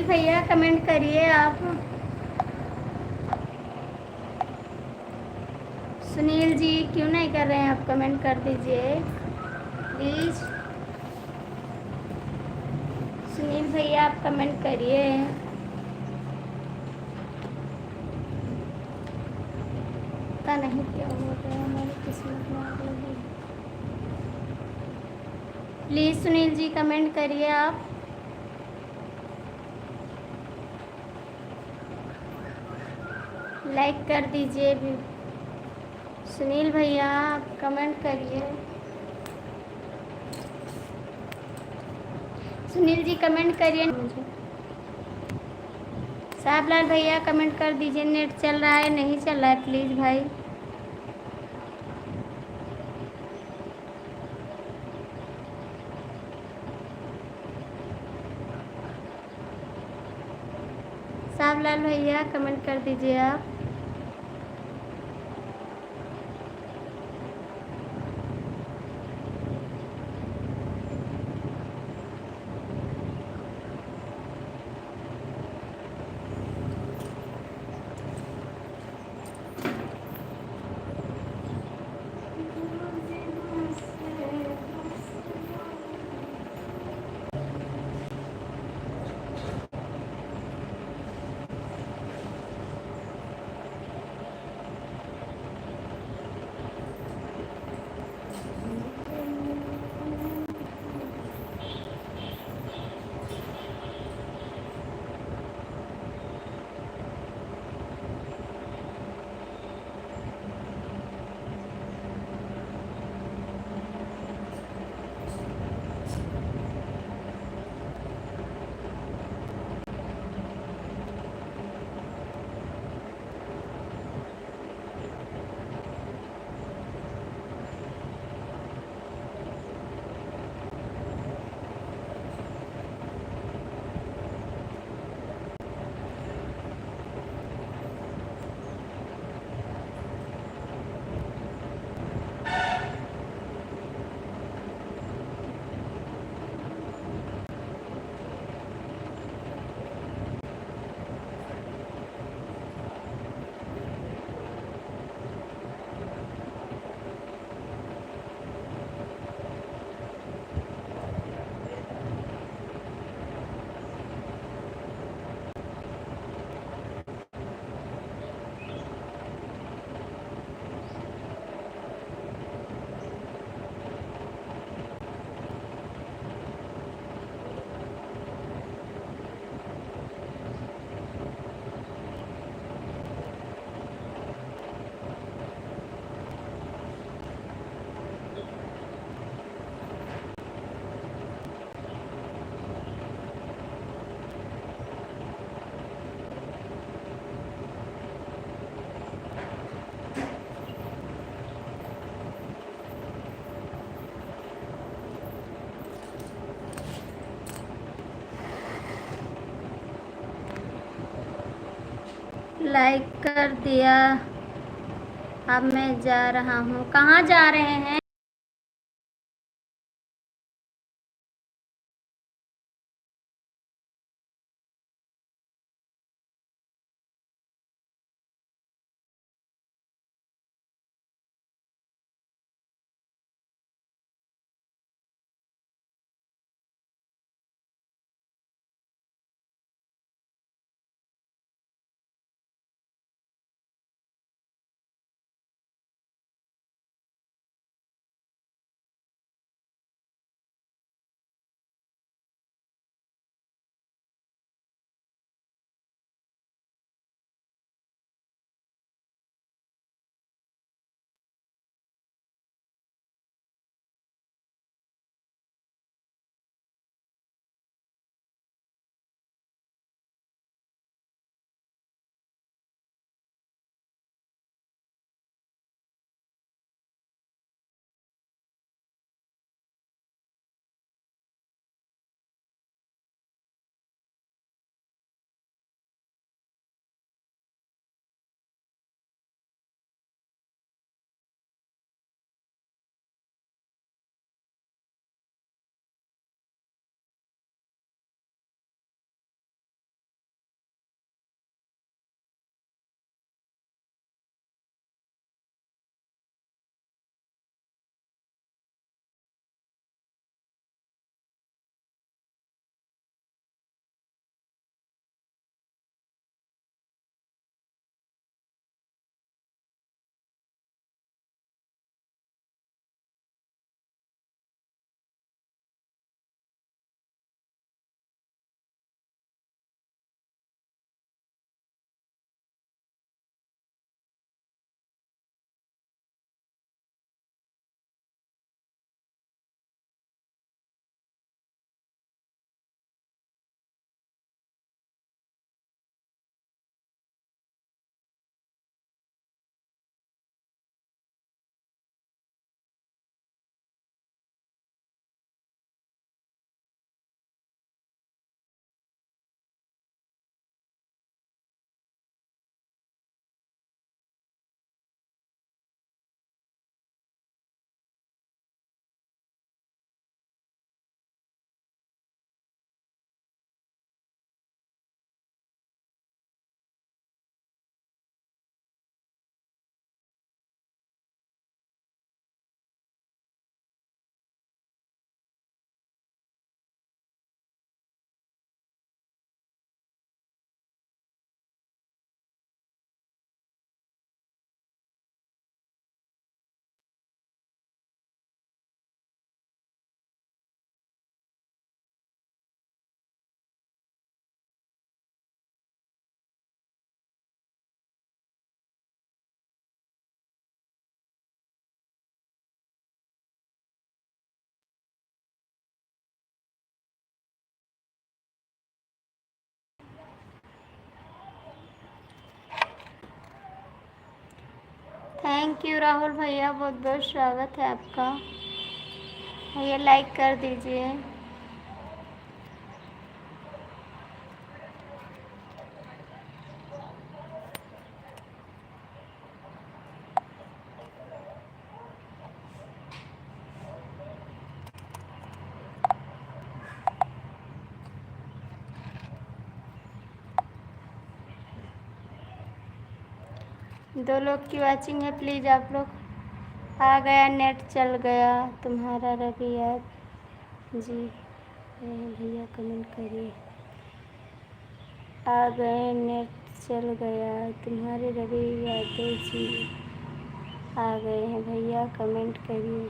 भैया कमेंट करिए आप। सुनील जी क्यों नहीं कर रहे हैं आप? कमेंट कर दीजिए प्लीज़। सुनील भैया आप कमेंट करिए। पता नहीं क्या हो रहा है, हमारी किस्मत में आग लगी। प्लीज़ सुनील जी कमेंट करिए आप। लाइक कर दीजिए भी। सुनील भैया आप कमेंट करिए। सुनील जी कमेंट करिए मुझे। साहबलाल भैया कमेंट कर दीजिए। नेट चल रहा है नहीं चल रहा है प्लीज़ भाई। साहबलाल भैया कमेंट कर दीजिए आप। लाइक कर दिया। अब मैं जा रहा हूँ। कहाँ जा रहे हैं? थैंक यू राहुल भैया, बहुत बहुत स्वागत है आपका। भैया लाइक कर दीजिए। दो लोग की वाचिंग है, प्लीज़ आप लोग। आ गया नेट, चल गया तुम्हारा रवि याद जी। भैया कमेंट करिए। आ गए नेट, चल गया तुम्हारे रवि यादव जी। आ गए हैं भैया, कमेंट करिए।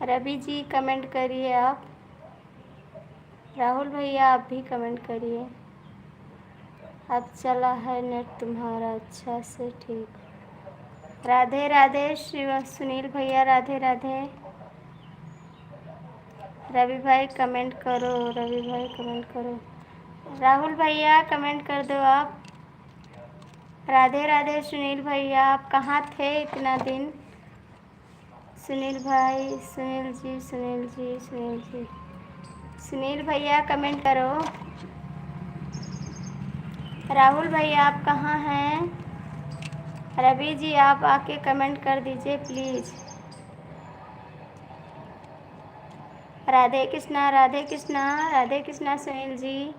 रवि जी कमेंट करिए आप। राहुल भैया आप भी कमेंट करिए। अब चला है नेट तुम्हारा अच्छा से ठीक। राधे राधे सुनील भैया, राधे राधे। रवि भाई कमेंट करो, रवि भाई कमेंट करो। राहुल भैया कमेंट कर दो आप। राधे राधे सुनील भैया, आप कहाँ थे इतना दिन? सुनील भाई, सुनील जी, सुनील जी, सुनील जी, सुनील भैया कमेंट करो। राहुल भैया आप कहाँ हैं? रवि जी आप आके कमेंट कर दीजिए please. Radhe Krishna, Radhe Krishna, Radhe Krishna Sunil ji.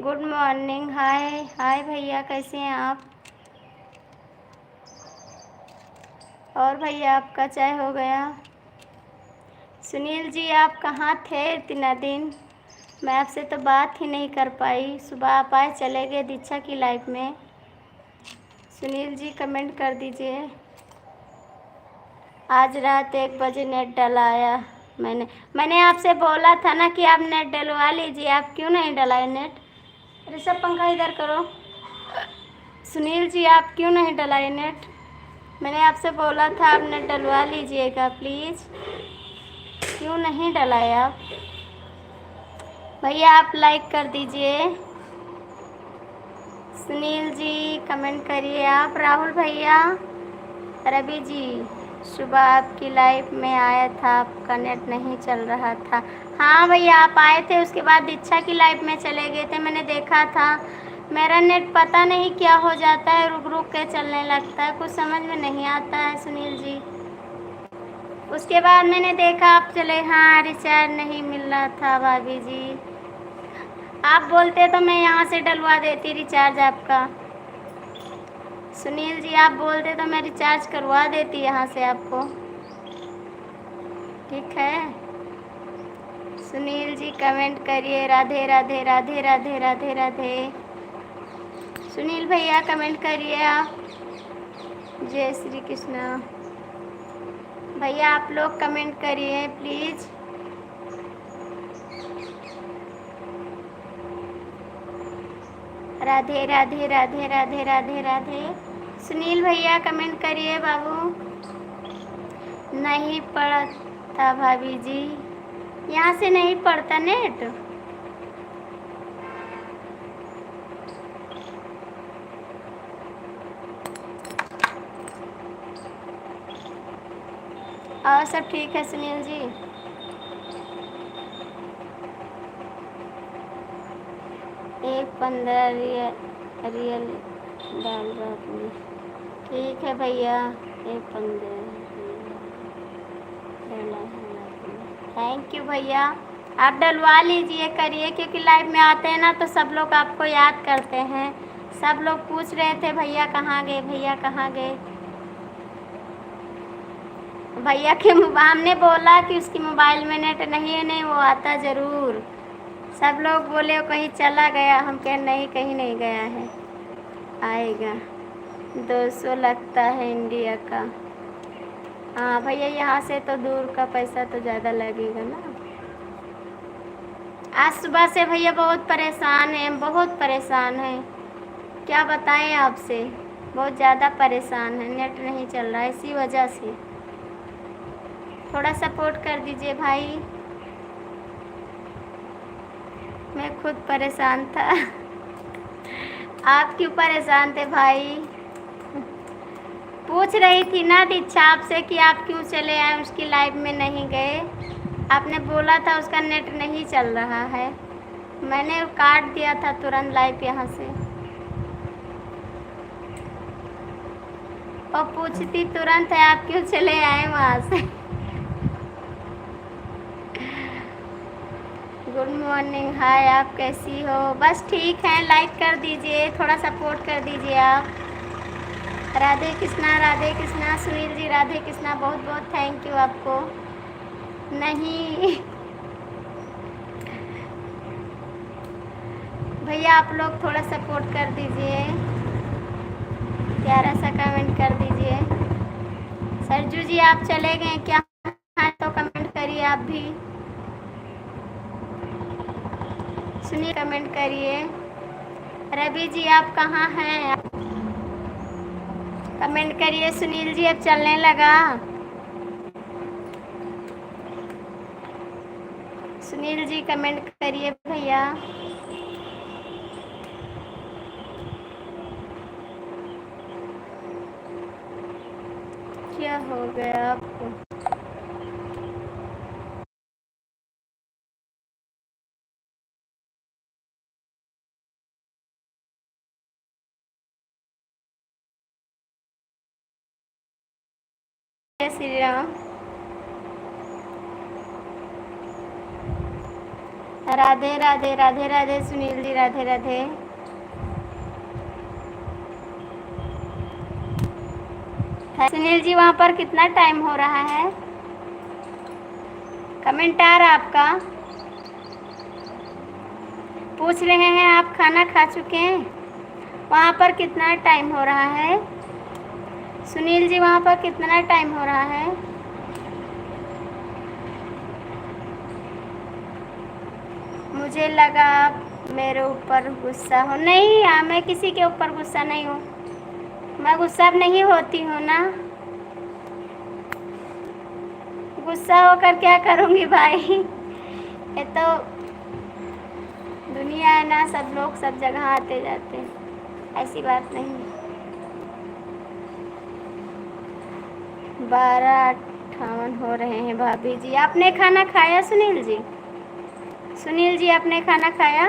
Good morning, hi hi भैया, कैसे हैं आप? और भैया आपका चाय हो गया? सुनील जी आप कहाँ थे इतना दिन? मैं आपसे तो बात ही नहीं कर पाई। सुबह आप आए, चले गए दीक्षा की लाइफ में। सुनील जी कमेंट कर दीजिए। आज रात 1 बजे नेट डलाया मैंने आपसे बोला था ना कि आप नेट डलवा लीजिए, आप क्यों नहीं डलाए नेट? ऋषभ पंखा इधर करो। सुनील जी आप क्यों नहीं डलाए नेट? मैंने आपसे बोला था आप नेट डलवा लीजिएगा प्लीज़, क्यों नहीं डलाए आप? भैया आप लाइक कर दीजिए। सुनील जी कमेंट करिए आप। राहुल भैया, रवि जी सुबह आपकी लाइफ में आया था, आपका नेट नहीं चल रहा था। हाँ भैया आप आए थे, उसके बाद दीक्षा की लाइफ में चले गए थे, मैंने देखा था। मेरा नेट पता नहीं क्या हो जाता है, रुक रुक के चलने लगता है, कुछ समझ में नहीं आता है सुनील जी। उसके बाद मैंने देखा आप चले। हाँ रिचार्ज नहीं मिल रहा था भाभी जी, आप बोलते तो मैं यहाँ से डलवा देती रिचार्ज आपका। सुनील जी आप बोलते तो मैं रिचार्ज करवा देती यहाँ से आपको, ठीक है? सुनील जी कमेंट करिए। राधे राधे, राधे राधे, राधे राधे। सुनील भैया कमेंट करिए आप। जय श्री कृष्णा। भैया आप लोग कमेंट करिए प्लीज़। राधे राधे, राधे राधे, राधे राधे। सुनील भैया कमेंट करिए बाबू। नहीं पड़ता भाभी जी, यहाँ से नहीं पड़ता नेट। और सब ठीक है सुनील जी? 1.15 रियल डाल रहा आपने, ठीक है भैया। 1.15 डाला है आपने, थैंक यू भैया। आप डलवा लीजिए करिए, क्योंकि लाइव में आते हैं ना तो सब लोग आपको याद करते हैं। सब लोग पूछ रहे थे भैया कहाँ गए, भैया कहाँ गए। भैया के हमने बोला कि उसकी मोबाइल में नेट नहीं है, नहीं वो आता ज़रूर। सब लोग बोले वो कहीं चला गया, हम कहे नहीं कहीं नहीं गया है, आएगा। 200 लगता है इंडिया का। हाँ भैया यहाँ से तो दूर का पैसा तो ज़्यादा लगेगा ना। आज सुबह से भैया बहुत परेशान हैं, बहुत परेशान हैं। क्या बताएं आपसे, बहुत ज़्यादा परेशान है, नेट नहीं चल रहा है इसी वजह से। थोड़ा सपोर्ट कर दीजिए भाई, मैं खुद परेशान था। आप क्यों परेशान थे भाई? पूछ रही थी ना दीक्षा आपसे कि आप क्यों चले आए, उसकी लाइफ में नहीं गए। आपने बोला था उसका नेट नहीं चल रहा है, मैंने काट दिया था तुरंत लाइव यहाँ से। और पूछती तुरंत है आप क्यों चले आए वहाँ से। गुड मॉर्निंग, हाय, आप कैसी हो? बस ठीक है, लाइक कर दीजिए, थोड़ा सपोर्ट कर दीजिए आप। राधे कृष्णा, राधे कृष्णा। सुनील जी राधे कृष्णा, बहुत बहुत थैंक यू आपको। नहीं भैया, आप लोग थोड़ा सपोर्ट कर दीजिए, प्यारा सा कमेंट कर दीजिए। सरजू जी आप चले गए क्या? है तो कमेंट करिए आप भी। सुनिए, कमेंट करिए। रवि जी आप कहाँ हैं? कमेंट करिए। सुनील जी अब चलने लगा। सुनील जी कमेंट करिए भैया। क्या हो गया आपको? जय श्री राम। राधे राधे, राधे राधे सुनील जी, राधे राधे। सुनील जी वहाँ पर कितना टाइम हो रहा है? कमेंट आ रहा आपका? पूछ रहे हैं आप खाना खा चुके हैं? वहाँ पर कितना टाइम हो रहा है? सुनील जी वहाँ पर कितना टाइम हो रहा है? मुझे लगा आप मेरे ऊपर गुस्सा हो। नहीं मैं किसी के ऊपर गुस्सा नहीं हूँ, मैं गुस्सा नहीं होती हूँ ना। गुस्सा होकर क्या करूँगी भाई? ये तो दुनिया है ना, सब लोग सब जगह आते जाते हैं, ऐसी बात नहीं। 12:58 हो रहे हैं भाभी जी। आपने खाना खाया सुनील जी? सुनील जी आपने खाना खाया?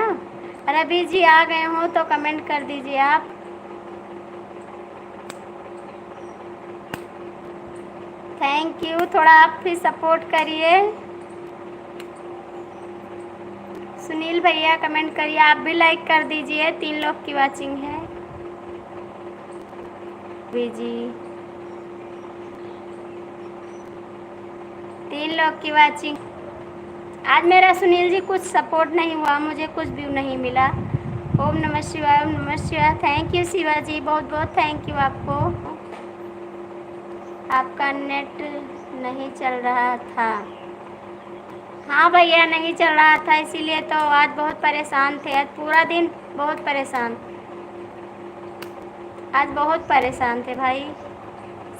रवि जी आ गए हो तो कमेंट कर दीजिए आप। थैंक यू, थोड़ा आप भी सपोर्ट करिए। सुनील भैया कमेंट करिए, आप भी लाइक कर दीजिए। 3 लोग की वाचिंग है। जी 3 लोग की वाचिंग। आज मेरा सुनील जी कुछ सपोर्ट नहीं हुआ, मुझे कुछ व्यू नहीं मिला। ओम नमः शिवाय, ओम नमः शिवाय। थैंक यू शिवा जी, बहुत बहुत थैंक यू आपको। आपका नेट नहीं चल रहा था? हाँ भैया नहीं चल रहा था, इसीलिए तो आज बहुत परेशान थे। आज पूरा दिन बहुत परेशान, आज बहुत परेशान थे भाई।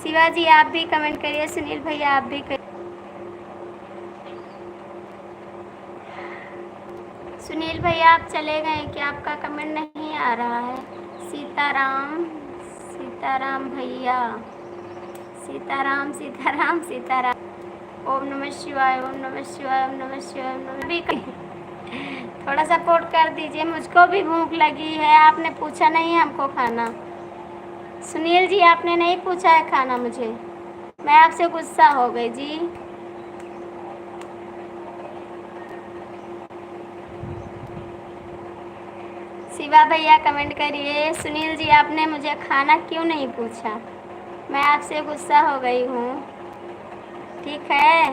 शिवाजी आप भी कमेंट करिए, सुनील भैया आप भी करिए। सुनील भैया आप चले गए क्या? आपका कमेंट नहीं आ रहा है। सीताराम, सीताराम भैया, सीताराम सीताराम सीताराम। ओम नमः शिवाय, ओम नमः शिवाय, ओम नमः शिवाय, ओम नमः। भी थोड़ा सपोर्ट कर दीजिए, मुझको भी भूख लगी है। आपने पूछा नहीं हमको खाना। सुनील जी आपने नहीं पूछा है खाना मुझे, मैं आपसे गुस्सा हो गई जी। शिवा भैया कमेंट करिए। सुनील जी आपने मुझे खाना क्यों नहीं पूछा, मैं आपसे गुस्सा हो गई हूँ। ठीक है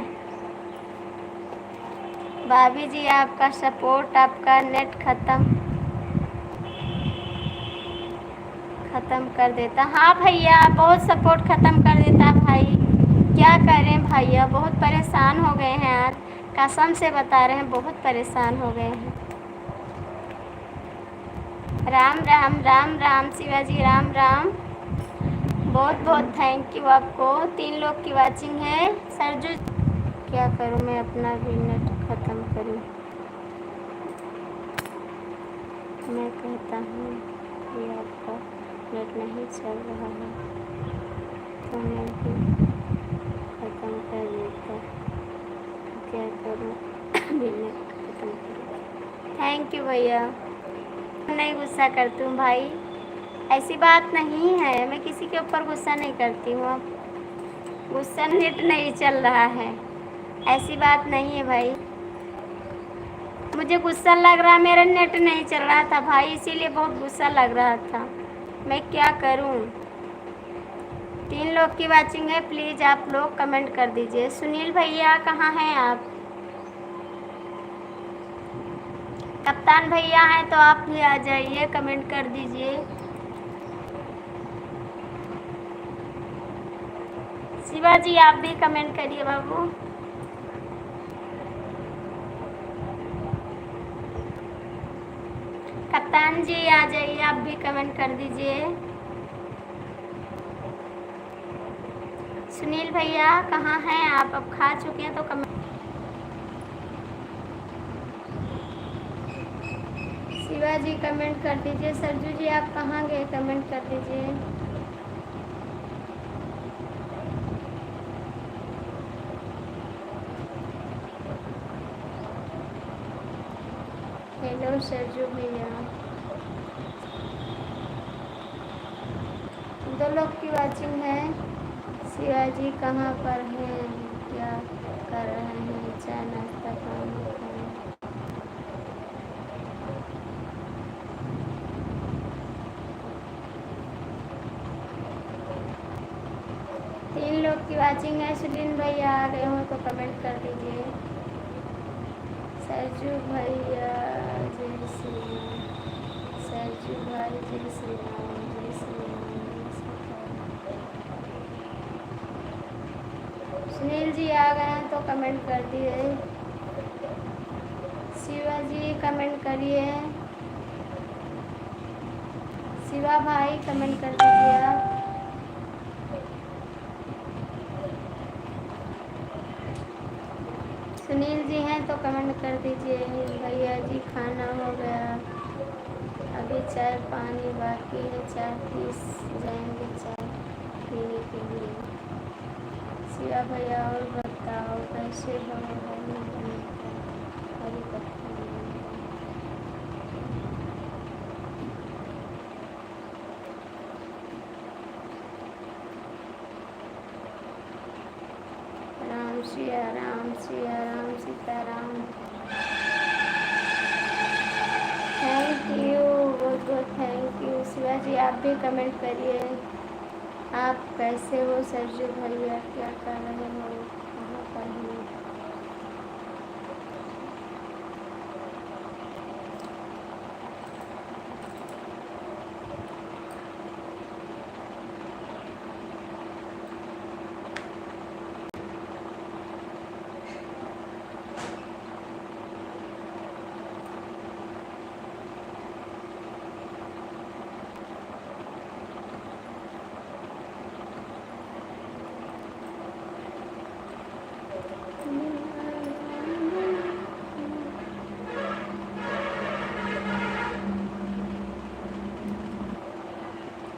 भाभी जी, आपका सपोर्ट, आपका नेट ख़त्म कर देता। हाँ भैया बहुत सपोर्ट ख़त्म कर देता भाई, क्या करें भैया, बहुत परेशान हो गए हैं आज, कसम से बता रहे हैं बहुत परेशान हो गए हैं। राम राम राम राम शिवाजी, राम राम। बहुत बहुत थैंक यू आपको। 3 लोग की वाचिंग है। सरजू, क्या करूं मैं, अपना भी नेट ख़त्म करूं? मैं कहता हूँ कि आपका नेट नहीं चल रहा है तो मैं भी ख़त्म कर देता। क्या करूं? भी नेट ख़त्म करूं। थैंक यू भैया। नहीं गुस्सा करती हूँ भाई, ऐसी बात नहीं है। मैं किसी के ऊपर गुस्सा नहीं करती हूँ। अब गुस्सा, नेट नहीं चल रहा है, ऐसी बात नहीं है भाई। मुझे गुस्सा लग रहा, मेरा नेट नहीं चल रहा था भाई, इसीलिए बहुत गुस्सा लग रहा था। मैं क्या करूँ? 3 लोग की वाचिंग है, प्लीज़ आप लोग कमेंट कर दीजिए। सुनील भैया कहाँ हैं आप? कप्तान भैया हैं तो आप भी आ जाइए, कमेंट कर दीजिए। शिवाजी आप भी कमेंट करिए बाबू। कप्तान जी आ जाइए, आप भी कमेंट कर दीजिए। सुनील भैया कहाँ हैं आप? अब खा चुके हैं तो कमेंट। शिवाजी कमेंट कर दीजिए। सरजू जी आप कहाँ गए? कमेंट कर दीजिए। हेलो सरजू भैया। 2 लोग की वाचिंग है। शिवाजी कहाँ पर हैं? क्या कर रहे हैं? चाय नाश्ता पानी खाएं। 3 लोग की वाचिंग है। सुनील भैया आ गए हो तो कमेंट कर दीजिए। सरजू भैया जय श्री राम। सरजू भाई जय श्री राम, जय श्री राम, जय श्री राम। सुनील जी आ गए हैं तो कमेंट कर दिए। शिवाजी कमेंट करिए। शिवा भाई कमेंट कर दीजिए आप। सुनील जी हैं तो कमेंट कर दीजिए। भैया जी खाना हो गया, अभी चाय पानी बाकी है, चाय पी जाएंगे चाय पीने के लिए। शिवा भैया और बताओ कैसे हो? हरी पत्ता राम सिया राम, सिया राम, सीताराम। थैंक यू, बहुत बहुत थैंक यू। शिवाजी आप भी कमेंट करिए। आप कैसे हो? सरजू भैया क्या कर रहे हो? कहाँ पर हो?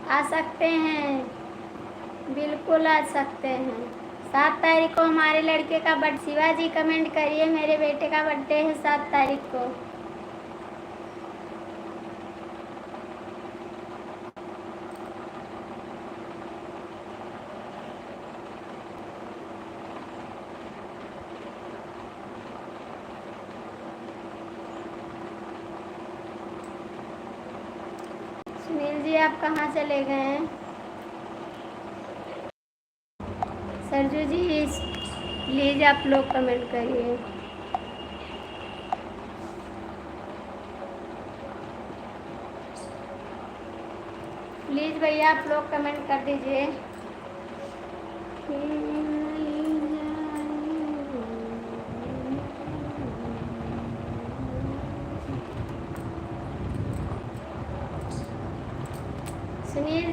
आ सकते हैं, बिल्कुल आ सकते हैं। 7 तारीख को हमारे लड़के का बर्थडे। शिवाजी कमेंट करिए, मेरे बेटे का बर्थडे है 7 तारीख को। सुनील जी आप कहाँ चले गए हैं? सरजू जी प्लीज़ आप लोग कमेंट करिए। प्लीज़ भैया आप लोग कमेंट कर दीजिए।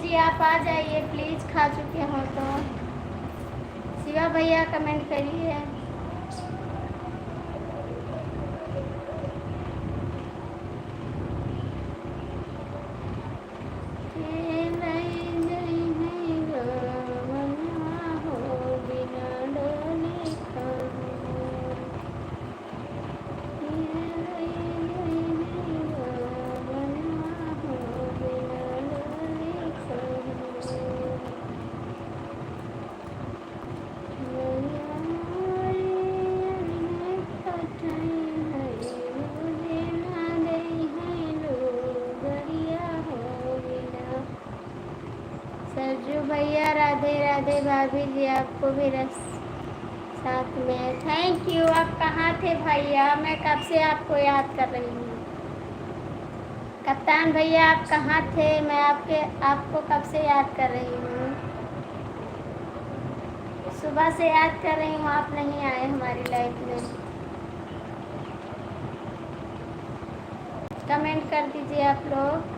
जी आप आ जाइए प्लीज़, खा चुके हो तो। शिवा भैया कमेंट करिए। सरजू भैया राधे राधे, भाभी जी आपको भी रस साथ में थैंक यू। आप कहाँ थे भैया, मैं कब से आपको याद कर रही हूँ। कप्तान भैया आप कहाँ थे, मैं आपको कब से याद कर रही हूँ। सुबह से याद कर रही हूँ, आप नहीं आए हमारी लाइफ में। कमेंट कर दीजिए आप लोग।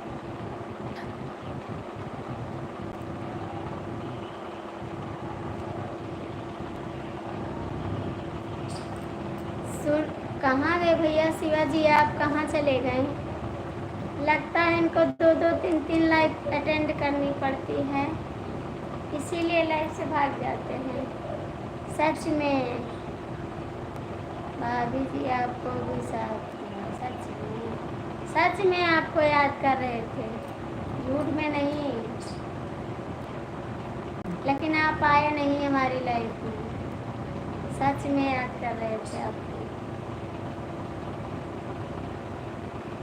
सुन कहाँ गए भैया शिवाजी, आप कहाँ चले गए। लगता है इनको 2-2 3-3 लाइव अटेंड करनी पड़ती है, इसीलिए लाइव से भाग जाते हैं। सच में भाभी जी आपको भी साथ में, सच में आपको याद कर रहे थे, झूठ में नहीं। लेकिन आप आए नहीं हमारी लाइफ में, सच में याद कर रहे थे आपको।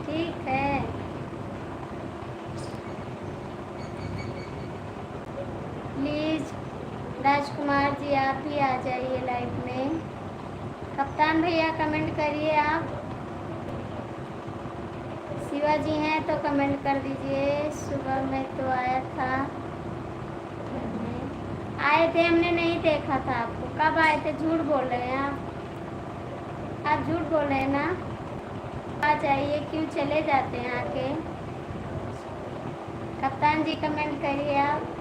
ठीक है, प्लीज़ राजकुमार जी आप भी आ जाइए लाइव में। कप्तान भैया कमेंट करिए आप। शिवाजी हैं तो कमेंट कर दीजिए। सुबह में तो आया था, आए थे, हमने नहीं देखा था आपको। कब आए थे, झूठ बोल रहे हैं आप झूठ बोल रहे हैं ना। आ जाइए, क्यों चले जाते हैं आके। कप्तान जी कमेंट करिए आप।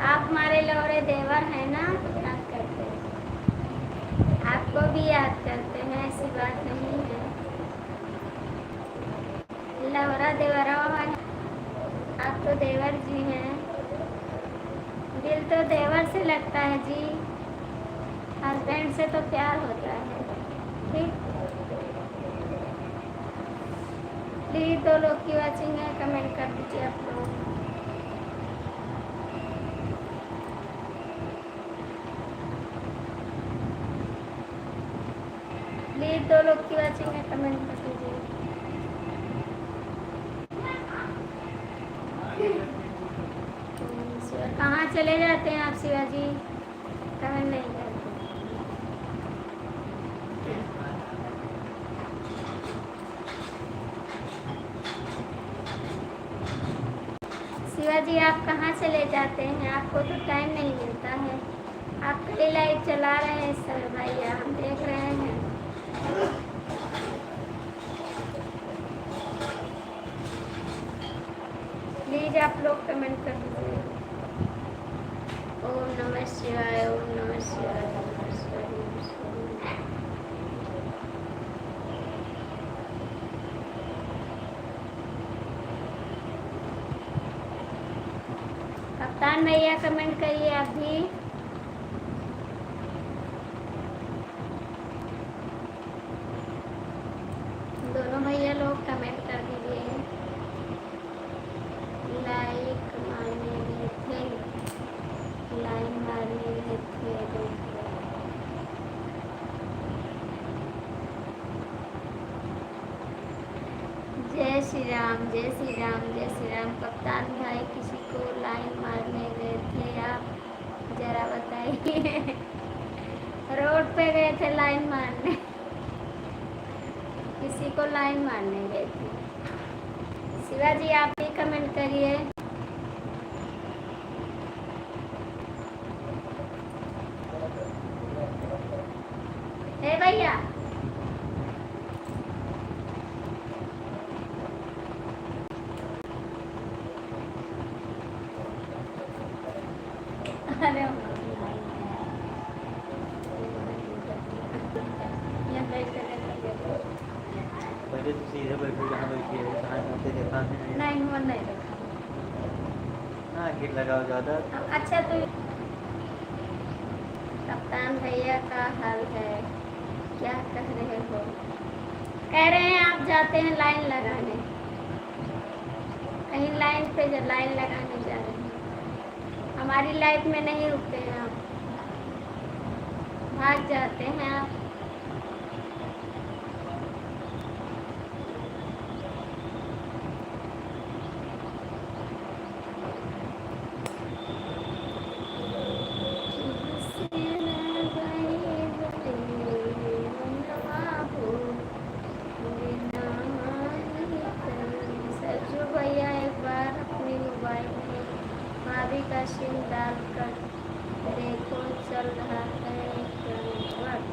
आप हमारे लौरे देवर हैं ना, याद करते हैं, आपको भी याद करते हैं, ऐसी बात नहीं है। लौरा देवरा है, आप तो देवर जी हैं। दिल तो देवर से लगता है जी, हस्बैंड से तो प्यार होता है। ठीक, प्लीज 2 लोग की वॉचिंग है, कमेंट कर दीजिए आप लोग। प्लीज 2 लोग की वॉचिंग है, कमेंट कर दीजिए। कहाँ चले जाते हैं आप शिवाजी, कमेंट नहीं करते। शिवाजी आप कहाँ चले जाते हैं, आपको तो टाइम नहीं मिलता है। आप कई लाइव चला रहे हैं सर भैया, हम देख रहे हैं। प्लीज आप लोग कमेंट कर दीजिए। ओम नमः शिवाय, ओम नमः शिवाय, ओम नमः शिवाय, ओम नमः शिवाय। कप्तान भैया कमेंट करिए आप भी। दोनों भैया लोग कमेंट कर दीजिए। लाइक मारने गए थे, लाइन मारने गए थे। जय श्री राम, जय श्री राम, जय श्री राम। कप्तान भाई किसी को लाइन मारने गए थे आप, जरा बताइए। रोड पे गए थे लाइन मारने, किसी को लाइन मारने गए थे। शिवाजी आप भी कमेंट करिए। हे भैया अरे पहले तो सीधे बैठो जहाँ बैठी है जहाँ जाते देखा है नहीं वो नहीं देखा। हाँ गिर लगाओ ज़्यादा। अच्छा तो कप्तान भैया का हाल है, क्या कह रहे हो? कह रहे हैं आप जाते हैं लाइन लगाने, कहीं लाइन पे लाइन लगाने जा रहे हैं। हमारी लाइफ में नहीं रुकते हैं आप, भाग जाते हैं आप। सरजू भैया एक बार अपनी मोबाइल में भाभी का सिम डालकर देखो चल रहा है क्या नेटवर्क।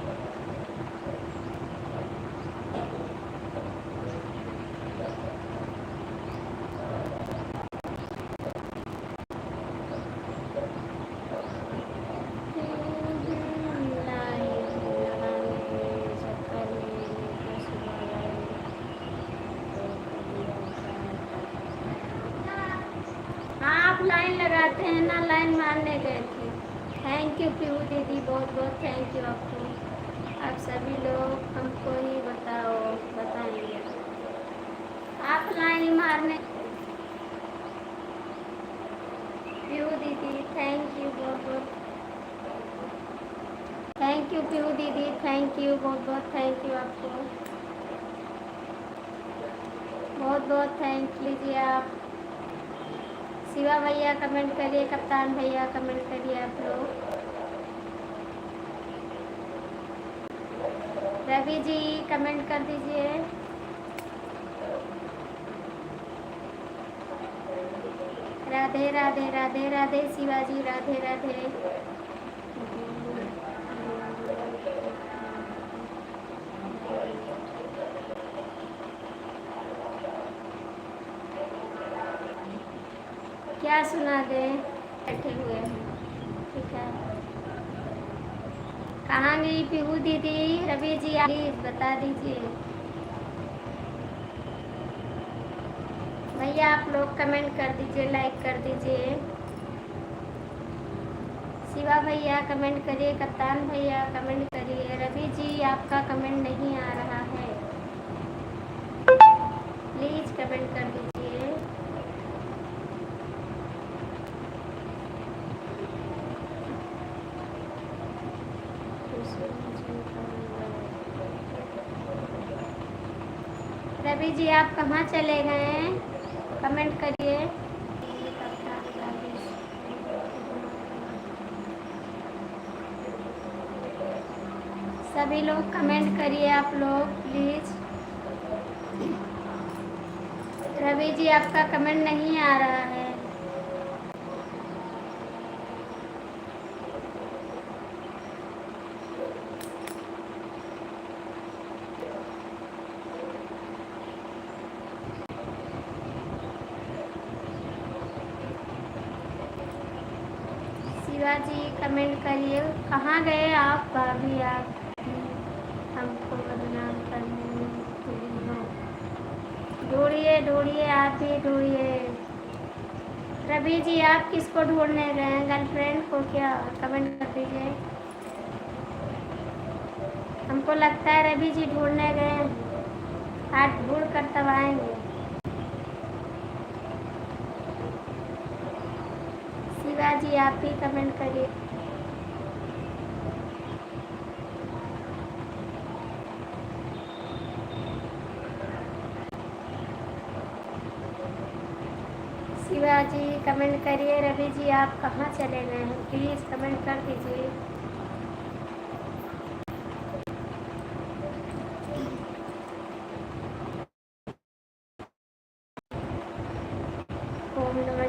आप लाइन लगाते हैं ना, लाइन मारने गए थे। थैंक यू पीहू दीदी, बहुत बहुत थैंक यू आपको। आप सभी लोग हमको ही बताएंगे आप लाइन मारने। पीहू दीदी थैंक यू, बहुत बहुत थैंक यू। पीहू दीदी थैंक यू, बहुत बहुत थैंक यू आपको, बहुत बहुत थैंक लीजिए आप। शिवा भैया कमेंट करिए, कप्तान भैया कमेंट करिए आप लोग। रवि जी कमेंट कर दीजिए। राधे राधे राधे राधे शिवाजी, राधे राधे। क्या सुना दें, बैठे हुए हैं, ठीक है। कहाँ गई पीहू दीदी? रवि जी प्लीज बता दीजिए। भैया आप लोग कमेंट कर दीजिए, लाइक कर दीजिए। शिवा भैया कमेंट करिए, कप्तान भैया कमेंट करिए। रवि जी आपका कमेंट नहीं आ रहा है, प्लीज कमेंट कर दीजिए। रवि जी आप कहाँ चले गए हैं? कमेंट करिए। सभी लोग कमेंट करिए आप लोग प्लीज। रवि जी आपका कमेंट नहीं आ रहा है। शिवाजी कमेंट करिए। कहाँ गए आप भाभी? आप हमको बदनाम करने में तुली हो। ढूंढिए ढूंढिए, आप भी ढूंढिए। रवि जी आप किसको ढूंढने गए हैं? गर्लफ्रेंड को क्या? कमेंट कर दीजिए। हमको लगता है रवि जी ढूंढने गए हैं, हाथ ढूंढ कर तब आएंगे। शिवाजी आप भी कमेंट करिए। शिवाजी कमेंट करिए। रवि जी आप कहाँ चले गए हैं? प्लीज़ कमेंट कर दीजिए।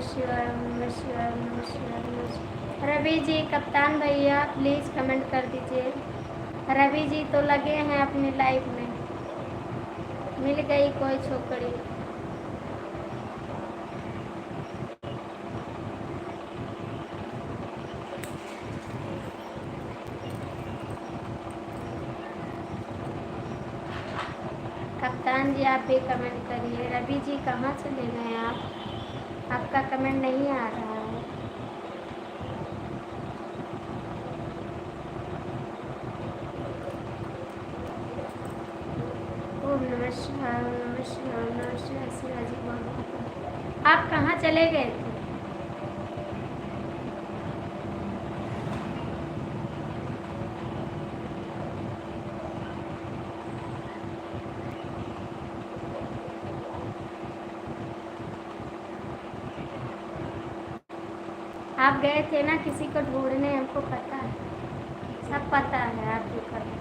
शिवाय, ओम नमः शिवाय, ओम नमः शिवाय, ओम नमः शिवाय। रवि जी, कप्तान भैया प्लीज़ कमेंट कर दीजिए। रवि जी तो लगे हैं अपनी लाइफ में, मिल गई कोई छोकरी। कप्तान जी आप भी कमेंट करिए। रवि जी कहाँ चले गए आप? आपका कमेंट नहीं आ रहा है। ओम नमः शिवाय, ओम नमः शिवाय, ओम नमः शिवाय। शिवाजी बोल, आप कहाँ चले गए थे? आप गए थे ना किसी को ढूंढने, हमको पता है, सब पता है आपको पता है।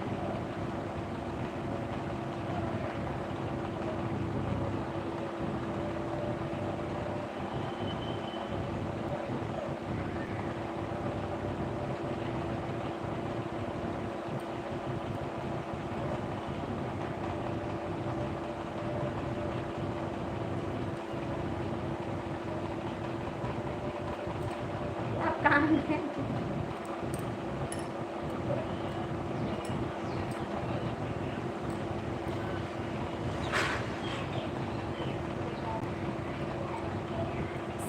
आप कहाँ गए थे?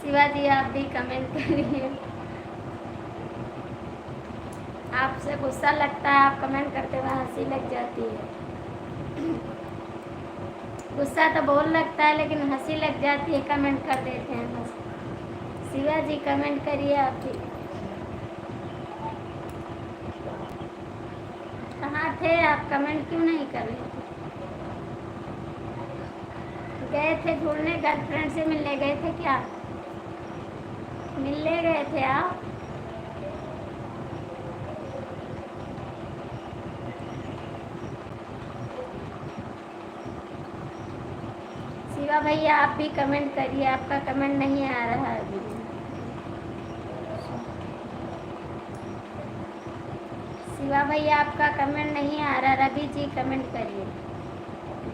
शिवाजी आप भी कमेंट करिए। आपसे गुस्सा लगता है, आप कमेंट करते हुए हंसी लग जाती है। गुस्सा तो बोल लगता है लेकिन हंसी लग जाती है, कमेंट कर देते हैं बस। शिवाजी कमेंट करिए आप भी। कहाँ थे आप? कमेंट क्यों नहीं कर रहे थे? गए थे ढूंढने, गर्लफ्रेंड से मिलने गए थे क्या? मिलने गए थे आप? शिवा भैया आप भी कमेंट करिए, आपका कमेंट नहीं आ रहा है अभी। शिवा भैया आपका कमेंट नहीं आ रहा। रवि जी कमेंट करिए।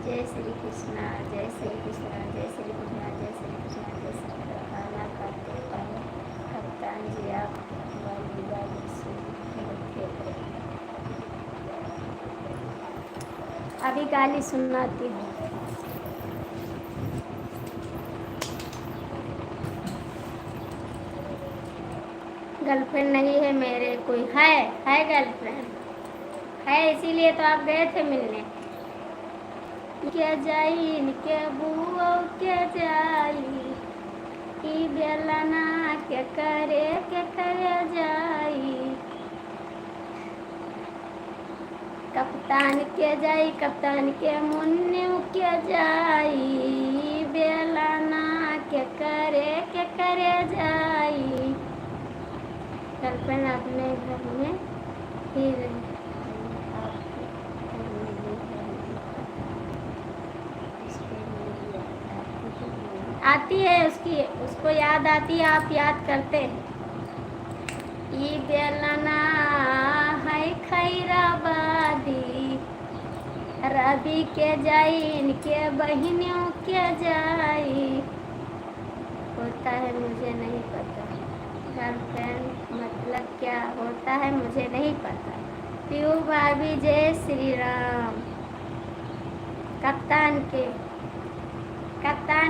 जय श्री कृष्णा, जय श्री कृष्णा, जय श्री कृष्णा, जय श्री कृष्णा, जय श्री कृष्णा। खाना खाते टाइम कप्तान जी आप अभी गाली सुनाती हूँ। गर्लफ्रेंड नहीं है मेरे, कोई है गर्लफ्रेंड है, इसीलिए तो आप गए थे मिलने। क्या जाई इनके बुआ, क्या जाई ई बेलना, क्या करे जाई। कप्तान के जाई, कप्तान के मुन्ने क्या जाई बेलना, क्या करे जाई। गर्लफ्रेंड अपने घर में फिर आती है, उसको याद आती है, आप याद करते हैं। ई बेलना है खैराबादी, रवि के जाई इनके बहनियों के जाई। होता है मुझे नहीं पता, गर्लफ्रेंड मतलब क्या होता है मुझे नहीं पता। पीयू भाभी जय श्री राम। कप्तान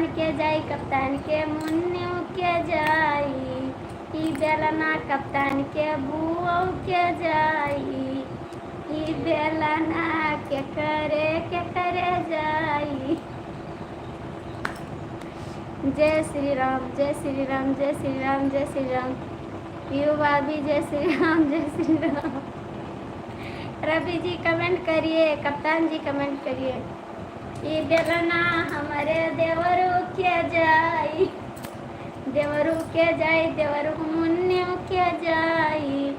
के जाई, कप्तान के मुन्नियों के जाई ई बेलना, कप्तान के बुओ के जाई ई बेलना, के करे जाई। जय श्री राम, जय श्री राम, जय श्री राम, जय श्री राम। पीयू भाभी जय श्री राम, जय श्री राम। रवि जी कमेंट करिए, कप्तान जी कमेंट करिए। ई बेलना हमारे देवरू के जाई, देवरू के जाई, देवरू मुन्नियों के जाई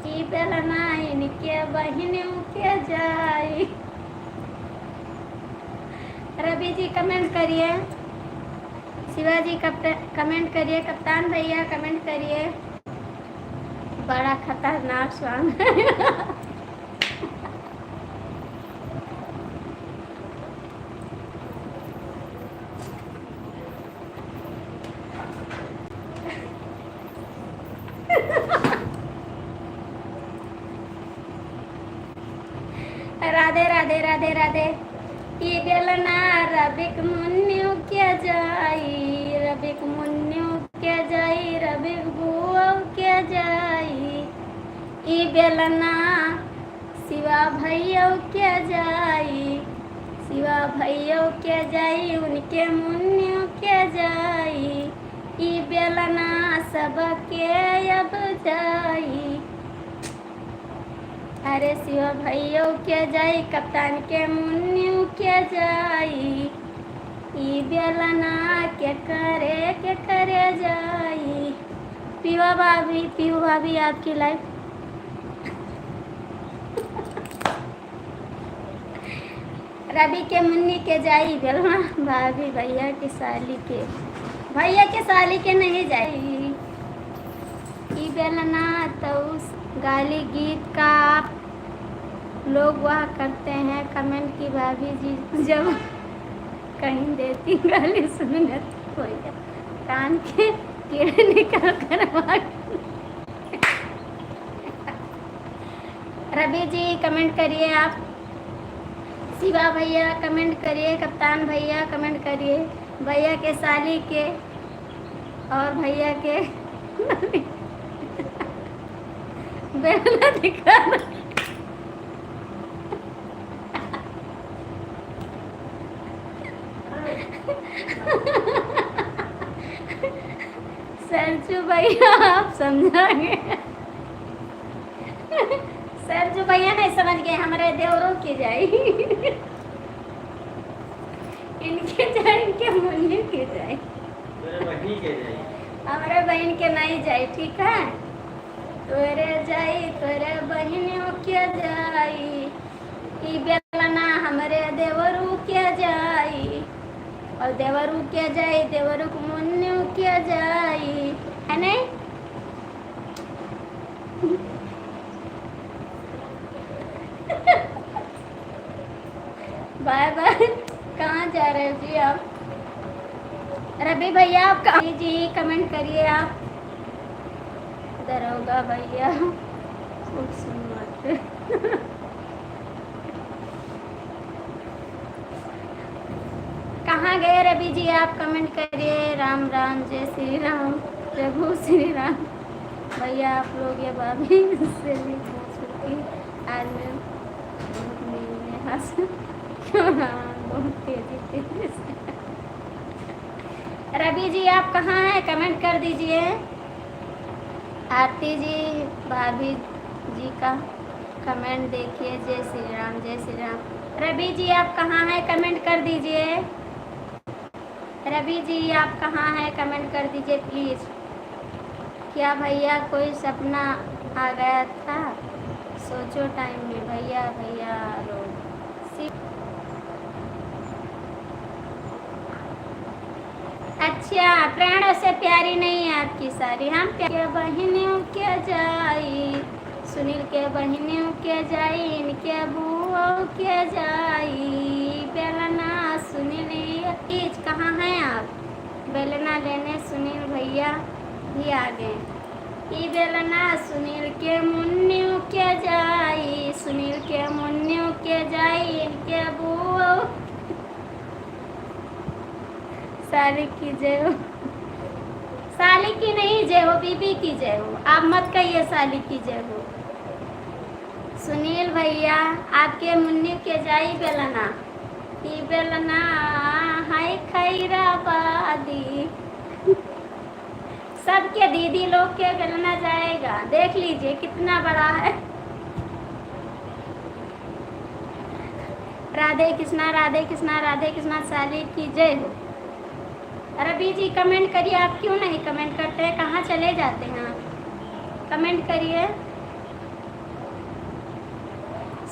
ई बेलना, इनके बहनियों के जाई। रवि जी कमेंट करिए। शिवाजी कमेंट करिए, कप्तान भैया कमेंट करिए। बड़ा खतरनाक सॉन्ग राधे राधे राधे राधे। ये बेलना रबिक मुन्न्यू क्या जाई, रबिक मुन्न्यू क्या जाई, रबिक बुआ क्या जाई। ये बेलना शिवा भैया क्या जाई, शिवा भैया क्या जाई, उनके मुन्न्यू क्या जाई। ये बेलना सबके अब जाई। अरे शिवा भैया क्या जाई, कप्तान के मुन्न्यू क्या जाई। ई बेलना क्या करे जाई। पीहू भाभी आपकी लाइफ रवि के मुन्नी के जाई बेलना, भाभी भैया की साली के नहीं जाई। ई बेलना तो उस गाली गीत का आप लोग वह करते हैं कमेंट की भाभी जी, जब कहीं देती गाली सुनने तो भैया कान के कीड़े निकल कर रवि जी कमेंट करिए आप, शिवा भैया कमेंट करिए, कप्तान भैया कमेंट करिए। भैया के साली के और भैया के बेलना दिखा सरजू भैया आप समझाएंगे। सरजू भैया नहीं समझ गए, हमारे देवरों की जाई इनके जाए, इनके मुन्नी की जाए, हमारे बहन के नहीं जाए, ठीक है। तोरे जाई तोरे बहनियों क्या जाई, ई बेलना हमारे देवरू क्या जाई, और देवरू क्या जाई, देवरू को मुन्नियों क्या जाई, है नहीं। Bye bye. कहाँ जा रहे हो जी आप? रवि भैया आप जी कमेंट करिए आप। दरोगा भैया कहाँ गए रवि जी आप कमेंट करिए। राम राम, जय श्री राम, प्रभु श्री राम। भैया आप लोग ये भाभी से भी पूछ चुकी आज मैं बहुत तेजी से। रवि जी आप कहाँ हैं कमेंट कर दीजिए। आरती जी भाभी जी का कमेंट देखिए। जय श्री राम, जय श्री राम। रवि जी आप कहाँ हैं कमेंट कर दीजिए। रवि जी आप कहाँ हैं कमेंट कर दीजिए प्लीज़। क्या भैया कोई सपना आ गया था? सोचो टाइम में भैया भैया लोग अच्छा। प्राणों से प्यारी नहीं है आपकी सारी। हम के बहनियों क्या जाई, सुनील के बहनियों क्या जाई, इनके बुओ क्या जाई। बेलना सुनील तीज कहाँ हैं आप? बेलना लेने सुनील भैया भी आ गए। ई बेलना सुनील के मुन्नियों क्या जाई, सुनील के मुन्नियों क्या जाई, इनके बुओ साली की जय हो। साली की नहीं जय हो, बीबी की जय हो। आप मत कहिए साली की जय हो। सुनील भैया आपके मुन्नी के जाई बेलना, ई बेलना हाय खैराबादी। सबके दीदी लोग के बेलना जाएगा, देख लीजिए कितना बड़ा है। राधे कृष्णा, राधे कृष्णा, राधे कृष्णा। साली की जय हो। रवि जी कमेंट करिए। आप क्यों नहीं कमेंट करते हैं? कहाँ चले जाते हैं आप? कमेंट करिए।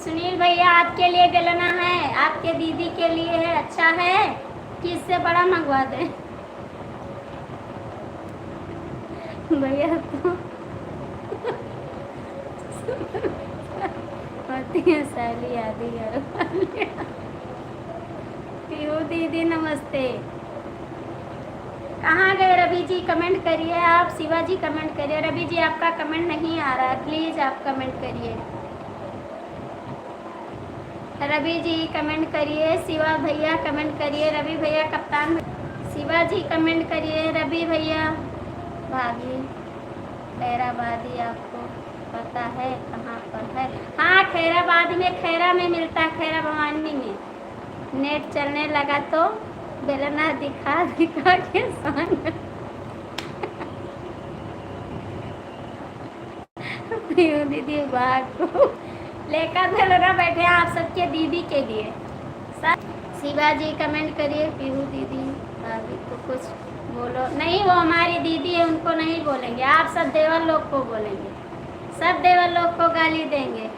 सुनील भैया आपके लिए बेलना है, आपके दीदी के लिए है। अच्छा है कि इससे बड़ा मंगवा दें? भैया तो होती है साली आदि पीहू दीदी नमस्ते। कहाँ गए रवि जी? कमेंट करिए आप। शिवा जी कमेंट करिए। रवि जी आपका कमेंट नहीं आ रहा है, प्लीज़ आप कमेंट करिए। रवि जी कमेंट करिए। शिवा भैया कमेंट करिए। रवि भैया कप्तान। शिवा जी कमेंट करिए। रवि भैया। भाभी खैराबादी आपको पता है कहाँ पर है? हाँ, खैराबाद में, खैरा में मिलता है, खैरा भवानी में। नेट चलने लगा तो बेलना दिखा दिखा के संग दीदी भाग को लेकर बेलना बैठे हैं आप सबके दीदी के लिए। शिवा जी कमेंट करिए। पीहू दीदी भाभी को कुछ बोलो। नहीं, वो हमारी दीदी है, उनको नहीं बोलेंगे। आप सब देवर लोग को बोलेंगे, सब देवर लोग को गाली देंगे।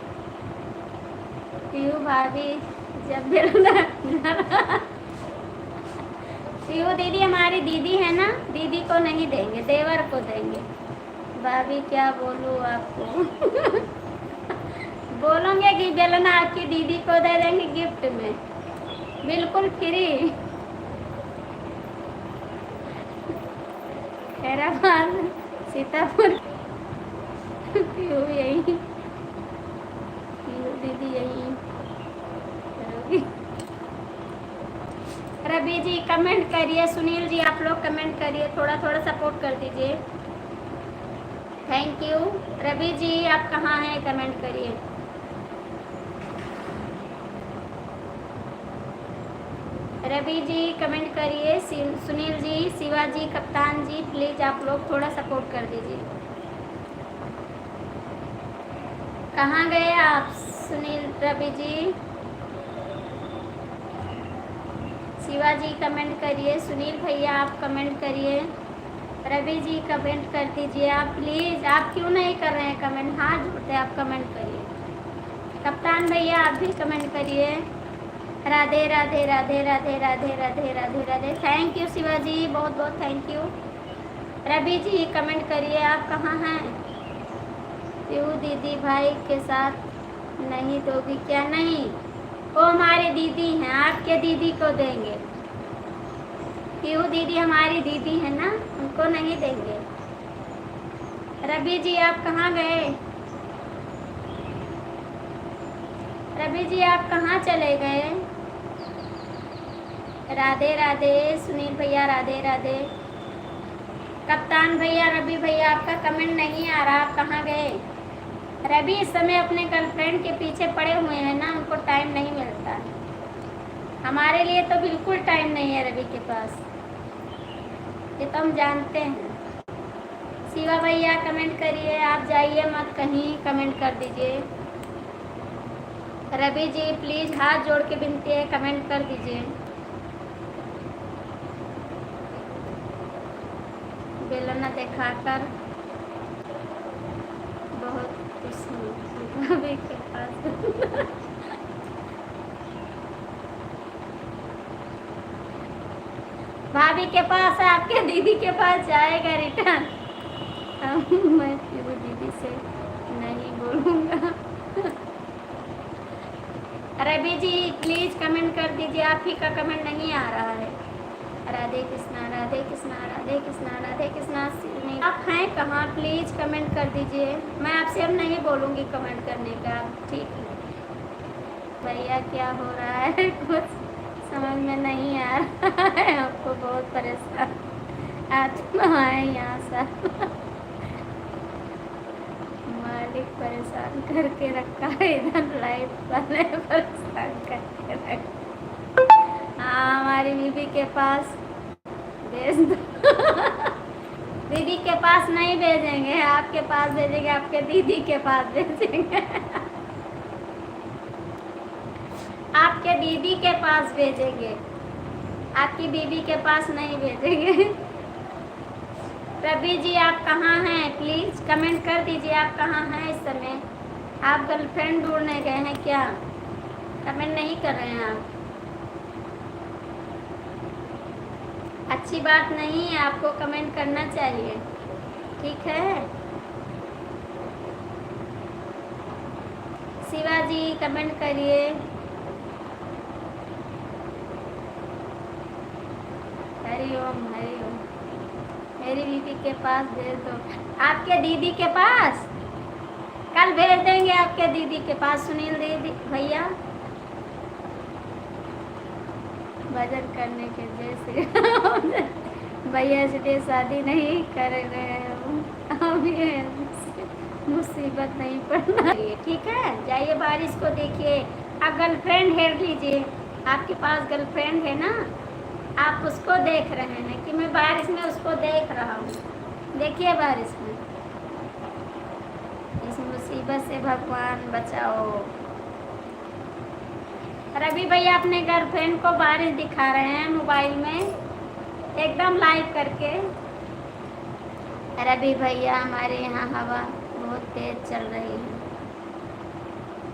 पीहू भाभी जब बेलना पीहू दीदी हमारी दीदी है ना, दीदी को नहीं देंगे, देवर को देंगे। भाभी क्या बोलूँ आपको बोलोगे कि बेलना आपकी दीदी को दे देंगे गिफ्ट में, बिल्कुल फ्री। खैराबाद सीतापुर पीहू यही, पीहू दीदी यही करोगी। रवि जी कमेंट करिए। सुनील जी आप लोग कमेंट करिए, थोड़ा थोड़ा सपोर्ट कर दीजिए। Thank you. रवि जी आप कहाँ हैं? कमेंट करिए। रवि जी कमेंट करिए। सुनील जी, शिवा जी, कप्तान जी, प्लीज़ आप लोग थोड़ा सपोर्ट कर दीजिए। कहाँ गए आप सुनील? रवि जी, शिवा जी कमेंट करिए। सुनील भैया आप कमेंट करिए। रवि जी कमेंट कर दीजिए आप प्लीज़। आप क्यों नहीं कर रहे हैं कमेंट? हाथ जोड़ते आप कमेंट करिए। कप्तान भैया आप भी कमेंट करिए। राधे राधे राधे राधे राधे राधे राधे राधे। थैंक यू शिवा जी, बहुत बहुत thank you. Ravi ji comment करिए। आप कहाँ हैं? पीहू दीदी भाई के साथ नहीं दोगी क्या? नहीं, वो हमारी दीदी हैं, आपके दीदी को देंगे। पीहू दीदी हमारी दीदी है ना, उनको नहीं देंगे। रवि जी आप कहाँ गए? रवि जी आप कहाँ चले गए? राधे राधे। सुनील भैया राधे राधे। कप्तान भैया, रवि भैया आपका कमेंट नहीं आ रहा, आप कहाँ गए? रवि इस समय अपने गर्लफ्रेंड के पीछे पड़े हुए हैं ना, उनको टाइम नहीं मिलता। हमारे लिए तो बिल्कुल टाइम नहीं है रवि के पास, ये तो हम जानते हैं। शिवा भैया कमेंट करिए। आप जाइए मत कहीं, कमेंट कर दीजिए। रवि जी प्लीज़ हाथ जोड़ के विनती है, कमेंट कर दीजिए। बेलना दिखाकर बहुत खुश हूँ भाभी के पास भाभी के पास है, आपके दीदी के पास जाएगा रिटर्न। मैं फिर दीदी से नहीं बोलूँगा। रवि जी प्लीज़ कमेंट कर दीजिए, आप ही का कमेंट नहीं आ रहा है। राधे कृष्णा राधे कृष्णा राधे कृष्णा राधे कृष्णा। आप हैं कहाँ? प्लीज़ कमेंट कर दीजिए। मैं आपसे अब नहीं बोलूँगी कमेंट करने का, ठीक है? भैया क्या हो रहा है? कुछ समझ में नहीं आ रहा है, आपको बहुत परेशान आत्मा है यहाँ से। मालिक परेशान करके रखा है, इधर लाइफ वाले परेशान करके रखा। हाँ, हमारी बीबी के पास भेज दो। दीदी के पास नहीं भेजेंगे, आपके पास भेजेंगे, आपके दीदी के पास भेजेंगे। आपके दीदी के पास भेजेंगे, आपकी बीबी के पास नहीं भेजेंगे। रवि जी आप कहाँ हैं? प्लीज़ कमेंट कर दीजिए, आप कहाँ हैं इस समय? आप गर्लफ्रेंड ढूंढने गए हैं क्या? कमेंट नहीं कर रहे हैं आप। अच्छी बात नहीं है, आपको कमेंट करना चाहिए, ठीक है। शिवाजी कमेंट करिए। हरिओम हरिओम। मेरी बीबी के पास भेज दो। आपके दीदी के पास कल भेज देंगे, आपके दीदी के पास। सुनील दीदी भैया भजन करने के जैसे भैया से शादी नहीं कर रहे हूँ अभी, मुसीबत नहीं पड़ना चाहिए। ठीक है, जाइए बारिश को देखिए। आप गर्लफ्रेंड हेर लीजिए। आपके पास गर्लफ्रेंड है ना, आप उसको देख रहे हैं कि मैं बारिश में उसको देख रहा हूँ। देखिए बारिश में, इस मुसीबत से भगवान बचाओ। रवि भैया अपने गर्लफ्रेंड को बारिश दिखा रहे हैं मोबाइल में एकदम लाइव करके। रवि भैया हमारे यहाँ हवा बहुत तेज चल रही है,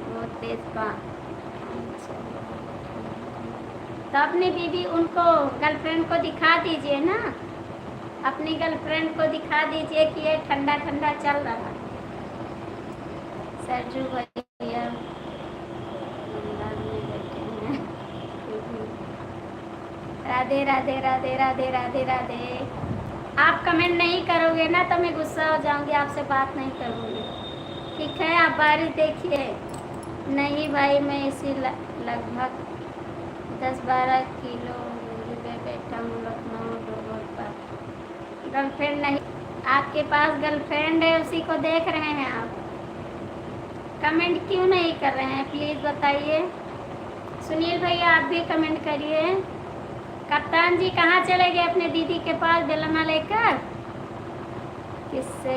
बहुत तेज तो अपनी बीवी उनको गर्लफ्रेंड को दिखा दीजिए ना, अपनी गर्लफ्रेंड को दिखा दीजिए कि ये ठंडा ठंडा चल रहा है। सरजू भैया राधे राधे राधे राधे राधे राधे। आप कमेंट नहीं करोगे ना तो मैं गुस्सा हो जाऊंगी, आपसे बात नहीं करूँगी। ठीक है, आप बारिश देखिए। नहीं भाई, मैं इसी लगभग 10-12 किलो दूरी पे बैठा हूँ, लखनऊ रोड पर। गर्लफ्रेंड नहीं, आपके पास गर्लफ्रेंड है, उसी को देख रहे हैं आप। कमेंट क्यों नहीं कर रहे हैं, प्लीज़ बताइए। सुनील भैया आप भी कमेंट करिए। कप्तान जी कहाँ चले गए अपने दीदी के पास बेलना लेकर? किससे?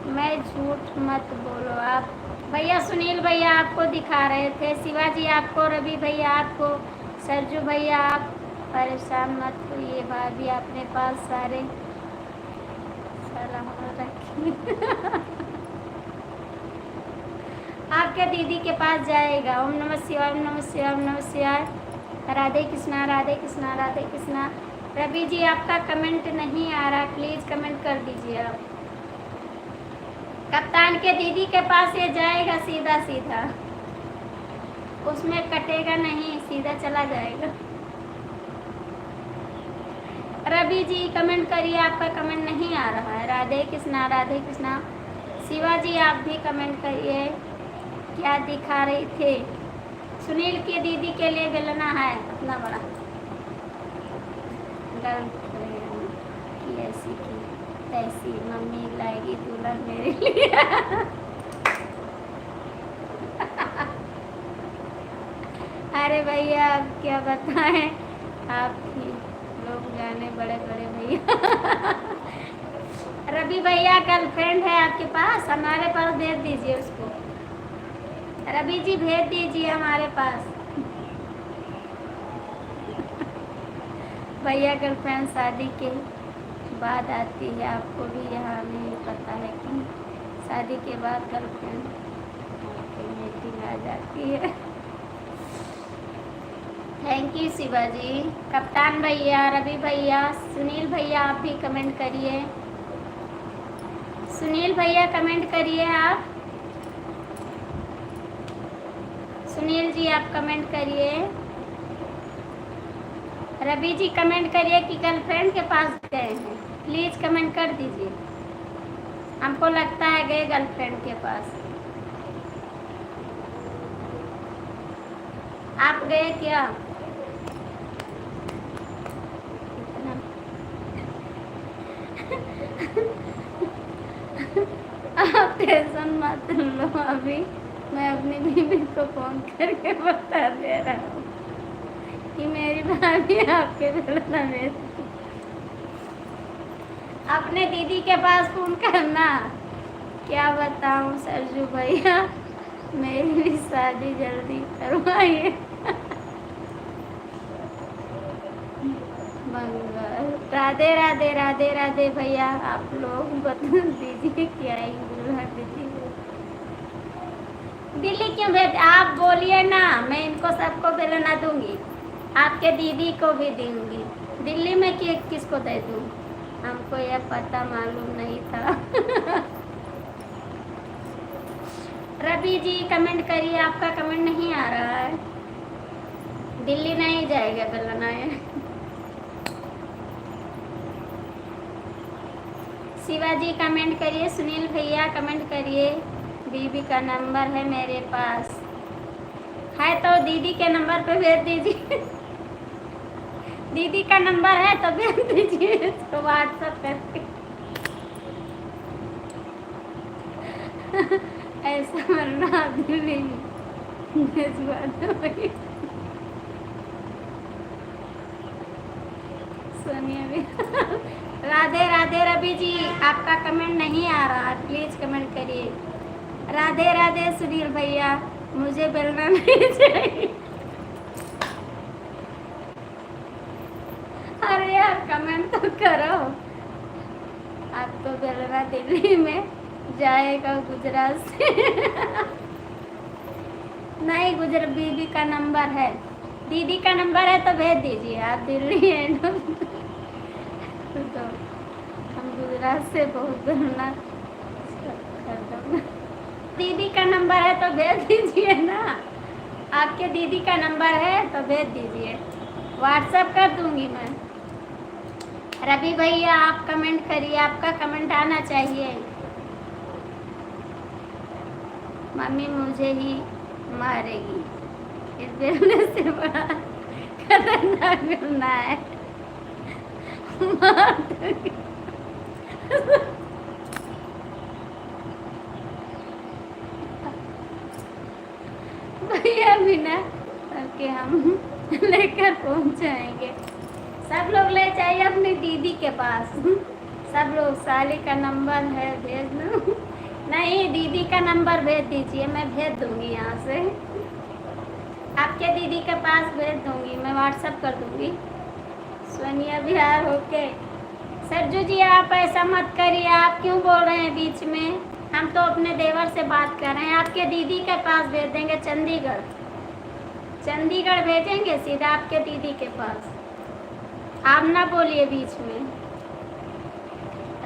मैं झूठ मत बोलो आप। भैया सुनील भैया आपको दिखा रहे थे, शिवाजी आपको, रवि भैया आपको, सरजू भैया आप परेशान मत होइए। भाभी अपने पास सारे सलामत रखिए। आपके दीदी के पास जाएगा। ओम नमः शिवाय, ओम नमः शिवाय, ओम नमः शिवाय। राधे कृष्णा राधे कृष्णा राधे कृष्णा। रवि जी आपका कमेंट नहीं आ रहा, प्लीज़ कमेंट कर दीजिए आप। कप्तान के दीदी के पास ये जाएगा सीधा सीधा, उसमें कटेगा नहीं, सीधा चला जाएगा। रवि जी कमेंट करिए, आपका कमेंट नहीं आ रहा है। राधे कृष्णा राधे कृष्णा। शिवाजी आप भी कमेंट करिए, क्या दिखा रही थे? सुनील की दीदी के लिए बेलना है इतना बड़ा। गर्लफ्रेंड की ऐसी की तैसी, मम्मी लाएगी दुल्हन मेरे लिए। अरे भैया आप क्या बताएं, आपकी लोग जाने बड़े बड़े भैया। रवि भैया गर्लफ्रेंड है आपके पास? हमारे पास भेज दीजिए उसको। रवि जी भेज दीजिए हमारे पास। भैया गर्लफ्रेंड शादी के बाद आती है, आपको भी यहाँ नहीं पता है कि शादी के बाद गर्लफ्रेंड मीटिंग आ जाती है। Thank you Shivaji. कप्तान भैया, रवि भैया, सुनील भैया आप भी कमेंट करिए। सुनील भैया कमेंट करिए आप। सुनील जी आप कमेंट करिए। रवि जी कमेंट करिए कि गर्लफ्रेंड के पास गए हैं, प्लीज़ कमेंट कर दीजिए। हमको लगता है गए गर्लफ्रेंड के पास। आप गए क्या? आप टेंशन मत लो, अभी मैं अपनी बीवी को फोन करके बता दे रहा हूँ कि मेरी भाभी आपके बेलना में। अपने दीदी के पास फोन करना। क्या बताऊँ सरजू भैया, मेरी भी शादी जल्दी करवाइए। मंगल। राधे राधे राधे राधे भैया, आप लोग बता दीजिए क्या ही दुल्हा दीदी दिल्ली क्यों भेज? आप बोलिए ना, मैं इनको सबको बेलना दूंगी, आपके दीदी को भी दूंगी। दिल्ली में किसको दे दूँ? हमको यह पता मालूम नहीं था। रवि जी कमेंट करिए, आपका कमेंट नहीं आ रहा है। दिल्ली नहीं जाएगा बेलना है। शिवाजी कमेंट करिए, सुनील भैया कमेंट करिए। बीबी का नंबर है मेरे पास है तो दीदी के नंबर पे भेज दीजिए। दीदी का नंबर है तो भेज दीजिए इसको व्हाट्सएप करके। ऐसा मरना दिल्ली भेजवा दो भाई। सोनिया भी। राधे राधे रवि जी, आपका कमेंट नहीं आ रहा, प्लीज कमेंट करिए। राधे राधे सुनील भैया, मुझे बेलना नहीं चाहिए। अरे यार कमेंट तो करो। आपको बेलना दिल्ली में जाएगा गुजरात से। नहीं गुजर बीबी का नंबर है, दीदी का नंबर है तो भेज दीजिए। आप दिल्ली है ना तो हम गुजरात से बहुत बेलना कर दूँगा। दीदी का नंबर है तो भेज दीजिए ना। आपके दीदी का नंबर है तो भेज दीजिए, व्हाट्सएप कर दूंगी मैं। रवि भैया आप कमेंट करिए, आपका कमेंट आना चाहिए। मम्मी मुझे ही मारेगी, इस बेलने से बड़ा खतरनाक बेलना है। मार दूंगी। भैया बिना करके हम लेकर पहुंच जाएंगे। सब लोग ले जाइए अपनी दीदी के पास। सब लोग साली का नंबर है भेज दो। नहीं दीदी का नंबर भेज दीजिए, मैं भेज दूंगी यहाँ से। आपके दीदी के पास भेज दूंगी, मैं व्हाट्सएप कर दूंगी। सोनिया बिहार होके। सरजू जी आप ऐसा मत करिए, आप क्यों बोल रहे हैं बीच में? हम तो अपने देवर से बात कर रहे हैं। आपके दीदी के पास भेज देंगे, चंडीगढ़। चंडीगढ़ भेजेंगे सीधा आपके दीदी के पास। आप ना बोलिए बीच में।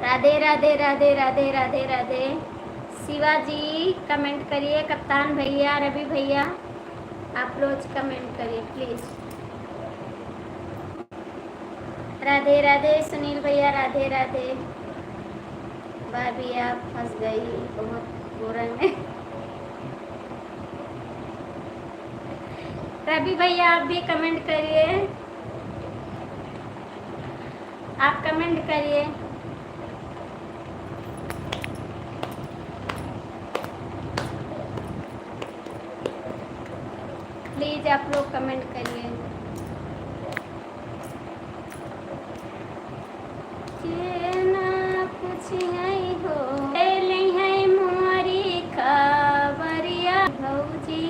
राधे राधे राधे राधे राधे राधे। शिवाजी कमेंट करिए, कप्तान भैया, रवि भैया आप लोग कमेंट करिए प्लीज। राधे राधे सुनील भैया, राधे राधे। भाभी आप फंस गई बहुत बुरा में। रवि भैया आप भी कमेंट करिए, आप कमेंट करिए। प्लीज आप लोग कमेंट करिए। कुछ नहीं हो है मोरी खबरिया भौजी,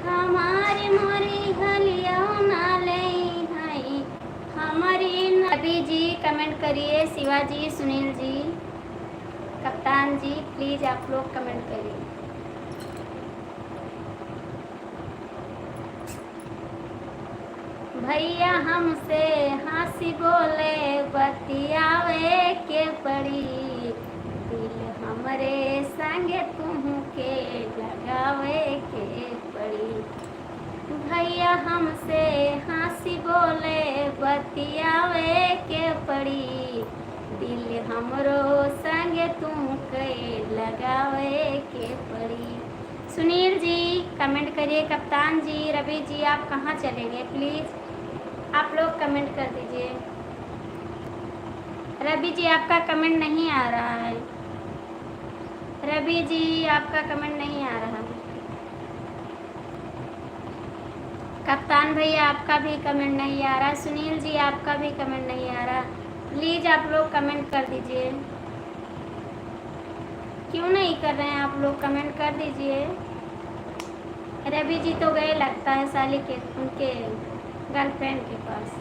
हमारी मोरी हलिया ना ले है हमारी। नबी जी कमेंट करिए, शिवाजी, सुनील जी, कप्तान जी प्लीज आप लोग कमेंट करिए। भैया हमसे हंसी बोले बतियावे के पड़ी, दिल हमरे संगे तुम के लगावे के पड़ी। भैया हमसे हंसी बोले बतियावे के पड़ी, दिल हमरो संगे तुम के लगावे के पड़ी। सुनील जी कमेंट करिए, कप्तान जी, रवि जी आप कहाँ चलेंगे प्लीज़ आप लोग कमेंट कर दीजिए। रवि जी आपका कमेंट नहीं आ रहा है। रवि जी आपका कमेंट नहीं आ रहा है। कप्तान भैया आपका भी कमेंट नहीं आ रहा। सुनील जी आपका भी कमेंट नहीं आ रहा। प्लीज़ आप लोग कमेंट कर दीजिए। क्यों नहीं कर रहे हैं आप लोग? कमेंट कर दीजिए। रवि जी तो गए लगता है साली के उनके गर्लफ्रेंड के पास।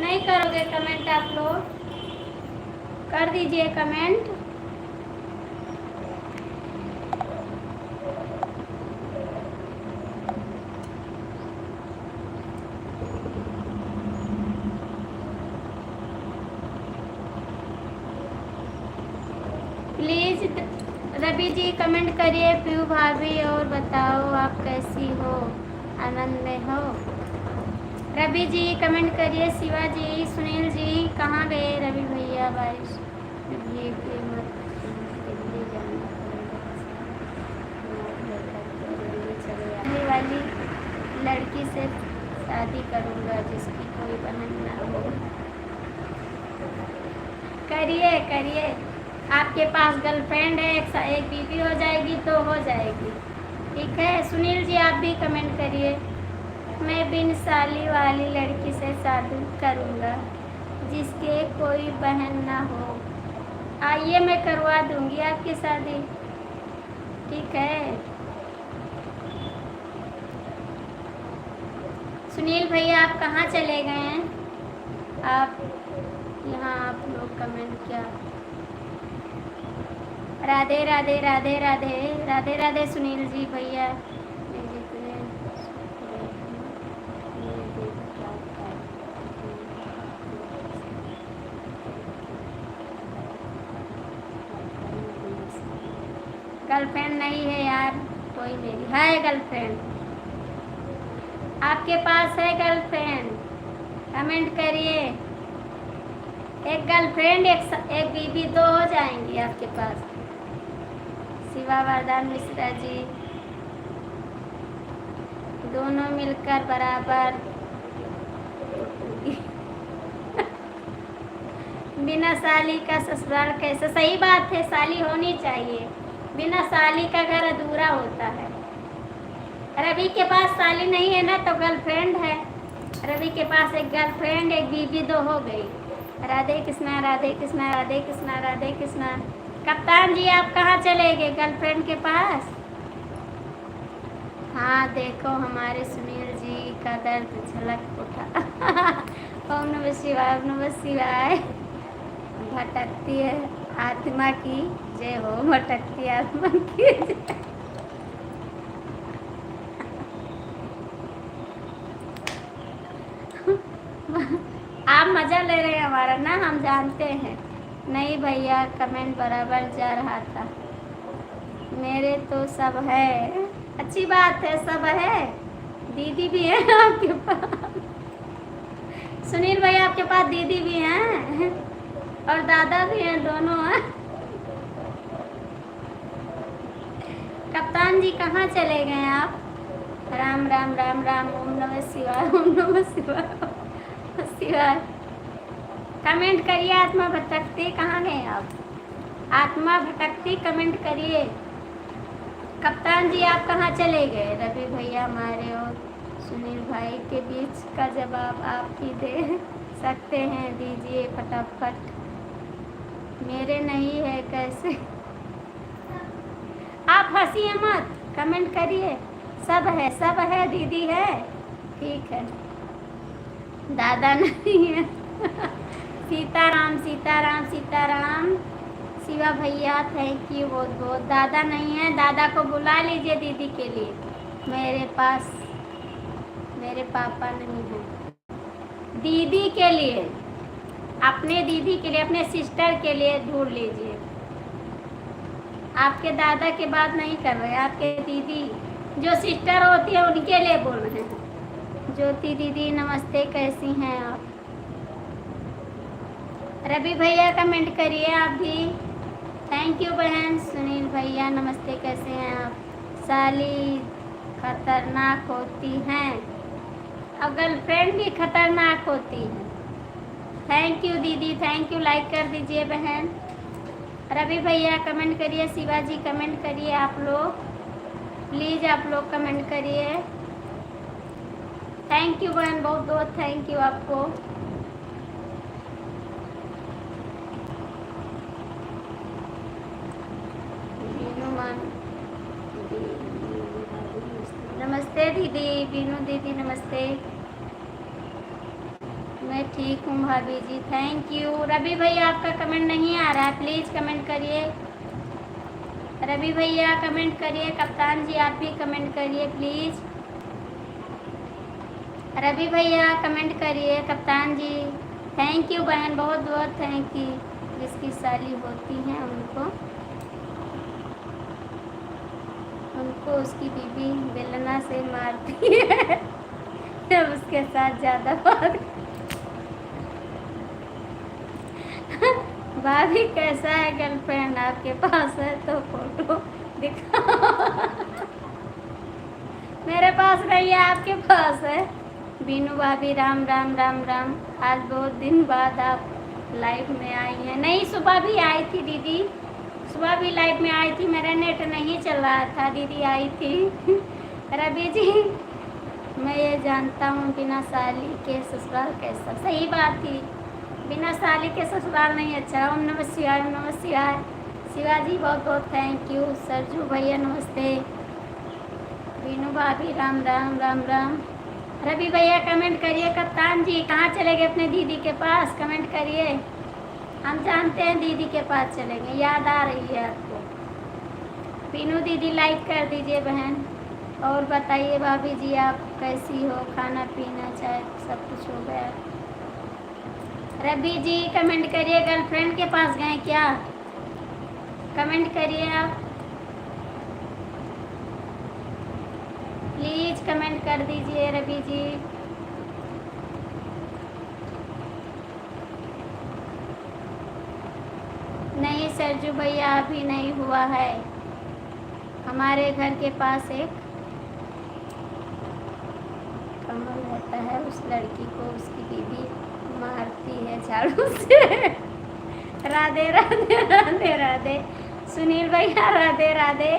नहीं करोगे कमेंट आप लोग? कर दीजिए कमेंट। रवि जी कमेंट करिए, पीयू भाभी और बताओ आप कैसी हो, आनंद में हो। रवि जी कमेंट करिए, शिवा जी, सुनील जी कहाँ गए रवि भैया, बारिश ये के मत दिल्ली जाना पड़ेगा, आने वाली लड़की से शादी करूँगा जिसकी कोई बहन ना हो। करिए करिए, आपके पास गर्लफ्रेंड है, एक बीवी हो जाएगी तो हो जाएगी, ठीक है। सुनील जी आप भी कमेंट करिए, मैं बिन साली वाली लड़की से शादी करूँगा जिसके कोई बहन ना हो। आइए मैं करवा दूँगी आपकी शादी, ठीक है। सुनील भैया आप कहाँ चले गए हैं, आप यहाँ आप लोग कमेंट क्या। राधे राधे राधे राधे राधे राधे सुनील जी भैया। गर्लफ्रेंड नहीं है यार कोई, मेरी है गर्लफ्रेंड। आपके पास है गर्लफ्रेंड, कमेंट करिए। एक गर्लफ्रेंड एक बीबी दो हो जाएंगी आपके पास। शिवा वरदान मिश्रा जी, दोनों मिलकर बराबर बिना साली का ससुराल कैसे, सही बात है, साली होनी चाहिए, बिना साली का घर अधूरा होता है। रवि के पास साली नहीं है ना तो गर्लफ्रेंड है, रवि के पास एक गर्लफ्रेंड एक बीबी दो हो गई। राधे कृष्णा राधे कृष्णा राधे कृष्णा राधे कृष्णा। कप्तान जी आप कहाँ चले गए गर्लफ्रेंड के पास। हाँ देखो हमारे सुनील जी का दर्द झलक उठा। ओम नमः शिवाय, ओम नमः शिवाय। भटकती है आत्मा की जय हो, भटकती आत्मा की जय। आप मजा ले रहे हैं हमारा ना, हम जानते हैं। नहीं भैया कमेंट बराबर जा रहा था, मेरे तो सब है। अच्छी बात है, सब है, दीदी भी है आपके पास। सुनील भाई आपके पास दीदी भी हैं और दादा भी हैं, दोनों हैं। कप्तान जी कहाँ चले गए आप। राम राम राम राम, ओम नमः शिवाय, ओम नमः शिवाय शिवाय। कमेंट करिए, आत्मा भटकती कहाँ गए आप, आत्मा भटकती कमेंट करिए। कप्तान जी आप कहाँ चले गए। रवि भैया हमारे और सुनील भाई के बीच का जवाब आप ही दे सकते हैं, दीजिए फटाफट। मेरे नहीं है कैसे। आप हंसिए मत, कमेंट करिए। सब है, दीदी है, ठीक है, दादा नहीं है। सीताराम सीताराम सीताराम। शिवा भैया थैंक यू बहुत बहुत। दादा नहीं है, दादा को बुला लीजिए दीदी के लिए। मेरे पास मेरे पापा नहीं है। दीदी के लिए, अपने दीदी के लिए, अपने सिस्टर के लिए ढूंढ लीजिए। आपके दादा की बात नहीं कर रहे, आपके दीदी जो सिस्टर होती है उनके लिए बोल रहे हैं। ज्योति दीदी नमस्ते, कैसी हैं आप। रवि भैया कमेंट करिए आप भी, थैंक यू बहन। सुनील भैया नमस्ते, कैसे हैं आप। साली खतरनाक होती हैं और गर्लफ्रेंड भी खतरनाक होती है। थैंक यू दीदी, थैंक यू, लाइक कर दीजिए बहन। रवि भैया कमेंट करिए, शिवाजी कमेंट करिए, आप लोग प्लीज़ आप लोग कमेंट करिए। थैंक यू बहन, बहुत बहुत थैंक यू आपको। नमस्ते दीदी, बीनू दीदी नमस्ते। मैं ठीक हूँ भाभी जी, थैंक यू। रवि भैया आपका कमेंट नहीं आ रहा है, प्लीज़ कमेंट करिए। रवि भैया कमेंट करिए। कप्तान जी आप भी कमेंट करिए प्लीज़। रवि भैया कमेंट करिए। कप्तान जी थैंक यू बहन, बहुत बहुत थैंक यू। जिसकी साली होती हैं उनको उनको उसकी बीवी बेलना से मारती है जब उसके साथ ज़्यादा बात। भाभी कैसा है गर्लफ्रेंड आपके पास है तो फोटो दिखाओ। मेरे पास नहीं है, आपके पास है। बीनू भाभी राम राम राम राम। आज बहुत दिन बाद आप लाइव में आई हैं। नहीं, सुबह भी आई थी दीदी, सुबह भी लाइव में आई थी, मेरा नेट नहीं चल रहा था, दीदी आई थी। रवि जी, मैं ये जानता हूँ बिना साली के ससुराल कैसा। सही बात थी, बिना साली के ससुराल नहीं अच्छा। ओम नमः शिवाय, ओम नमः शिवाय। शिवाजी बहुत बहुत थैंक यू। सरजू भैया नमस्ते। बीनू भाभी राम राम राम राम। रवि भैया कमेंट करिए। कप्तान जी कहाँ चले गए अपने दीदी के पास, कमेंट करिए। हम जानते हैं दीदी के पास चलेंगे, याद आ रही है आपको। बीनू दीदी लाइक कर दीजिए बहन। और बताइए भाभी जी आप कैसी हो, खाना पीना चाय सब कुछ हो गया। रवि जी कमेंट करिए, गर्लफ्रेंड के पास गए क्या, कमेंट करिए आप प्लीज, कमेंट कर दीजिए रवि जी। नहीं सरजू भैया अभी नहीं हुआ है। हमारे घर के पास एक कमल रहता है, उस लड़की को उसकी बीवी मारती है झाड़ू से। राधे राधे राधे राधे। सुनील भैया राधे राधे।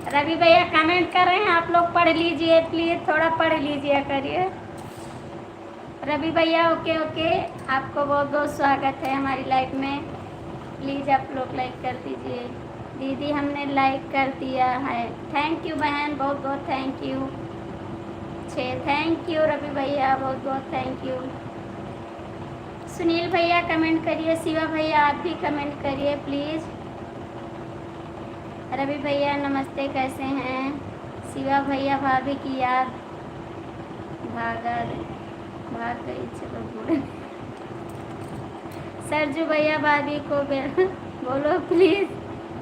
रवि भैया कमेंट कर रहे हैं, आप लोग पढ़ लीजिए प्लीज, थोड़ा पढ़ लीजिए करिए। रवि भैया ओके ओके, आपको बहुत बहुत स्वागत है हमारी लाइफ में। प्लीज़ आप लोग लाइक कर दीजिए। दीदी हमने लाइक कर दिया है, थैंक यू बहन, बहुत बहुत thank you. Thank you Ravi भैया, बहुत बहुत थैंक यू। सुनील भैया कमेंट करिए, शिवा भैया आप भी कमेंट करिए प्लीज़। रवि भैया नमस्ते, कैसे हैं। शिवा भैया भाभी की याद भाग गई, चलो बोले। सरजू भैया भाभी को बोलो प्लीज़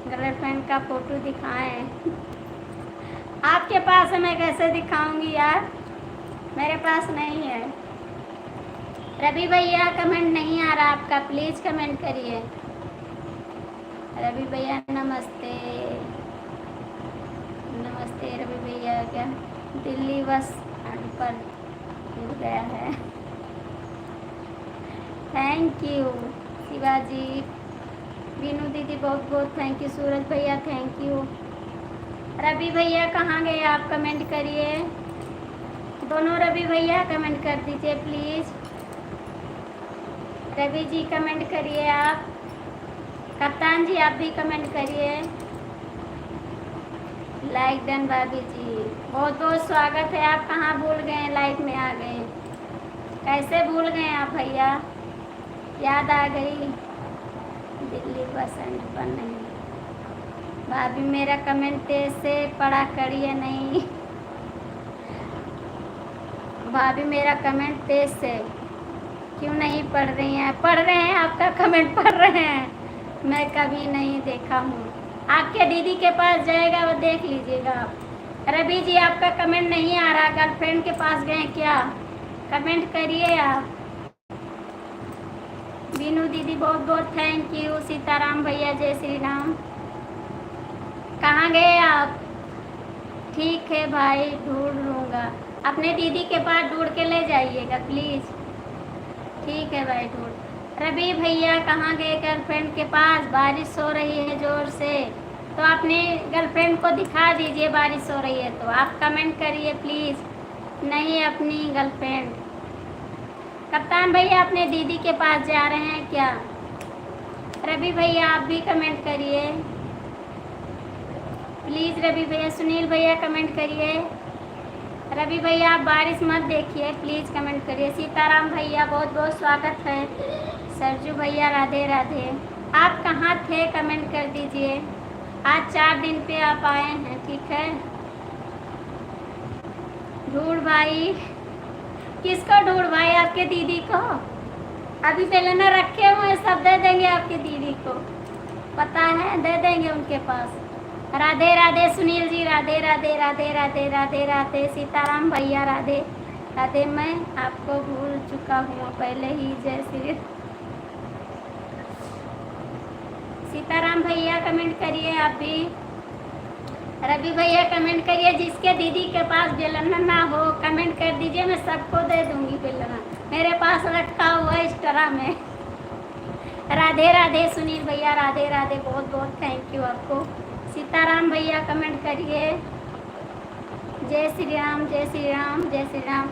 गर्लफ्रेंड का फोटो दिखाएं। आपके पास है, मैं कैसे दिखाऊंगी यार, मेरे पास नहीं है। रवि भैया कमेंट नहीं आ रहा आपका, प्लीज़ कमेंट करिए। रवि भैया नमस्ते नमस्ते। रवि भैया क्या दिल्ली बस अड्डे पर मिल गया है। Thank you Shivaji. बीनू दीदी बहुत बहुत थैंक यू। सूरज भैया थैंक यू। रवि भैया कहाँ गए आप, कमेंट करिए। दोनों रवि भैया कमेंट कर दीजिए प्लीज़। रवि जी कमेंट करिए आप। कप्तान जी आप भी कमेंट करिए। लाइक डन भाभी जी, बहुत बहुत स्वागत है। आप कहाँ भूल गए, लाइव में आ गए, कैसे भूल गए आप भैया, याद आ गई। दिल्ली बस अड्डे पर नहीं। भाभी मेरा कमेंट तेज से पढ़ा करिए। नहीं भाभी मेरा कमेंट तेज से क्यों नहीं पढ़ रही हैं, पढ़ रहे हैं, आपका कमेंट पढ़ रहे हैं, मैं कभी नहीं देखा हूँ। आपके दीदी के पास जाएगा वो देख लीजिएगा आप। रवि जी आपका कमेंट नहीं आ रहा, गर्लफ्रेंड के पास गए क्या, कमेंट करिए आप। बीनू दीदी बहुत बहुत थैंक यू। सीताराम भैया जय श्री राम। कहाँ गए आप, ठीक है भाई ढूंढ लूँगा, अपने दीदी के पास ढूंढ के ले जाइएगा प्लीज़। ठीक है भाई ढूंढ। रवि भैया कहाँ गए गर्लफ्रेंड के पास, बारिश हो रही है ज़ोर से, तो अपने गर्लफ्रेंड को दिखा दीजिए, बारिश हो रही है तो आप कमेंट करिए प्लीज़। नहीं अपनी गर्लफ्रेंड। कप्तान भैया अपने दीदी के पास जा रहे हैं क्या। रवि भैया आप भी कमेंट करिए प्लीज़। रवि भैया, सुनील भैया कमेंट करिए। रवि भैया आप बारिश मत देखिए प्लीज़, कमेंट करिए। सीताराम भैया बहुत बहुत स्वागत है। सरजू भैया राधे राधे। आप कहाँ थे, कमेंट कर दीजिए। आज 4 दिन पे आप आए हैं, ठीक है। ढूंढ भाई, किसको ढूंढ भाई, आपके दीदी को। अभी पहले ना रखे हुए सब दे देंगे आपके दीदी को, पता है, दे देंगे उनके पास। राधे राधे सुनील जी, राधे राधे राधे राधे राधे राधे। सीताराम भैया राधे राधे। मैं आपको भूल चुका हूँ पहले ही, जय श्री। सीताराम भैया कमेंट करिए आप भी। रवि भैया कमेंट करिए, जिसके दीदी के पास बेलना ना हो कमेंट कर दीजिए, मैं सबको दे दूंगी बेलना, मेरे पास लटका हुआ है इस तरह में। राधे राधे सुनील भैया, राधे राधे, बहुत बहुत थैंक यू आपको। सीताराम भैया कमेंट करिए, जय श्री राम जय श्री राम जय श्री राम।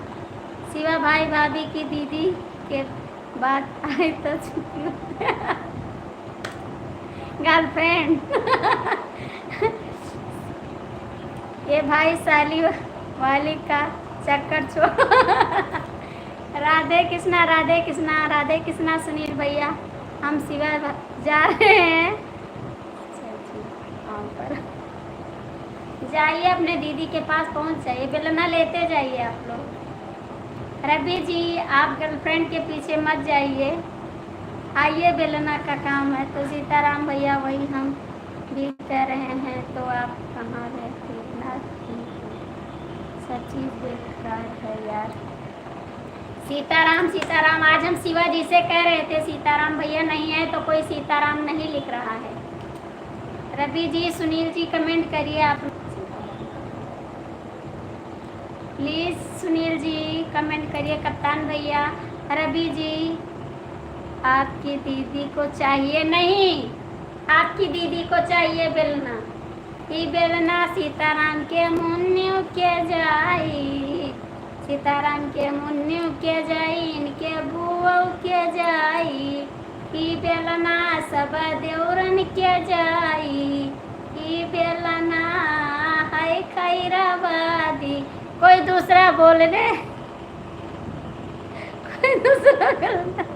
शिवा भाई भाभी की दीदी के बाद आए तो छुट्टी गर्लफ्रेंड ये भाई साली वाली का चक्कर छोड़। राधे कृष्णा राधे कृष्णा राधे कृष्णा सुनील भैया, हम शिवा जा रहे हैं। जाइए अपने दीदी के पास पहुंच जाइए, बेलना लेते जाइए आप लोग। रवि जी आप गर्लफ्रेंड के पीछे मत जाइए, आइए बेलना का काम है। तो सीताराम भैया वही हम भी कर रहे हैं, तो आप कहाँ रहते? इतना सब चीज़ बेकार है यार। सीताराम सीताराम, आज हम शिवाजी से कह रहे थे सीताराम भैया नहीं है, तो कोई सीताराम नहीं लिख रहा है। रवि जी सुनील जी कमेंट करिए आप प्लीज़। सुनील जी कमेंट करिए, कप्तान भैया। रवि जी आपकी दीदी को चाहिए नहीं, आपकी दीदी को चाहिए बेलना। ई बेलना सीताराम के मुन्नु के जाई, सीताराम के मुन्नु के जाई, इनके बुआ के जाई। ई बेलना सब देवरन के जाई, ई बेलना है खैराबादी। कोई दूसरा बोल दे, कोई दूसरा बोल।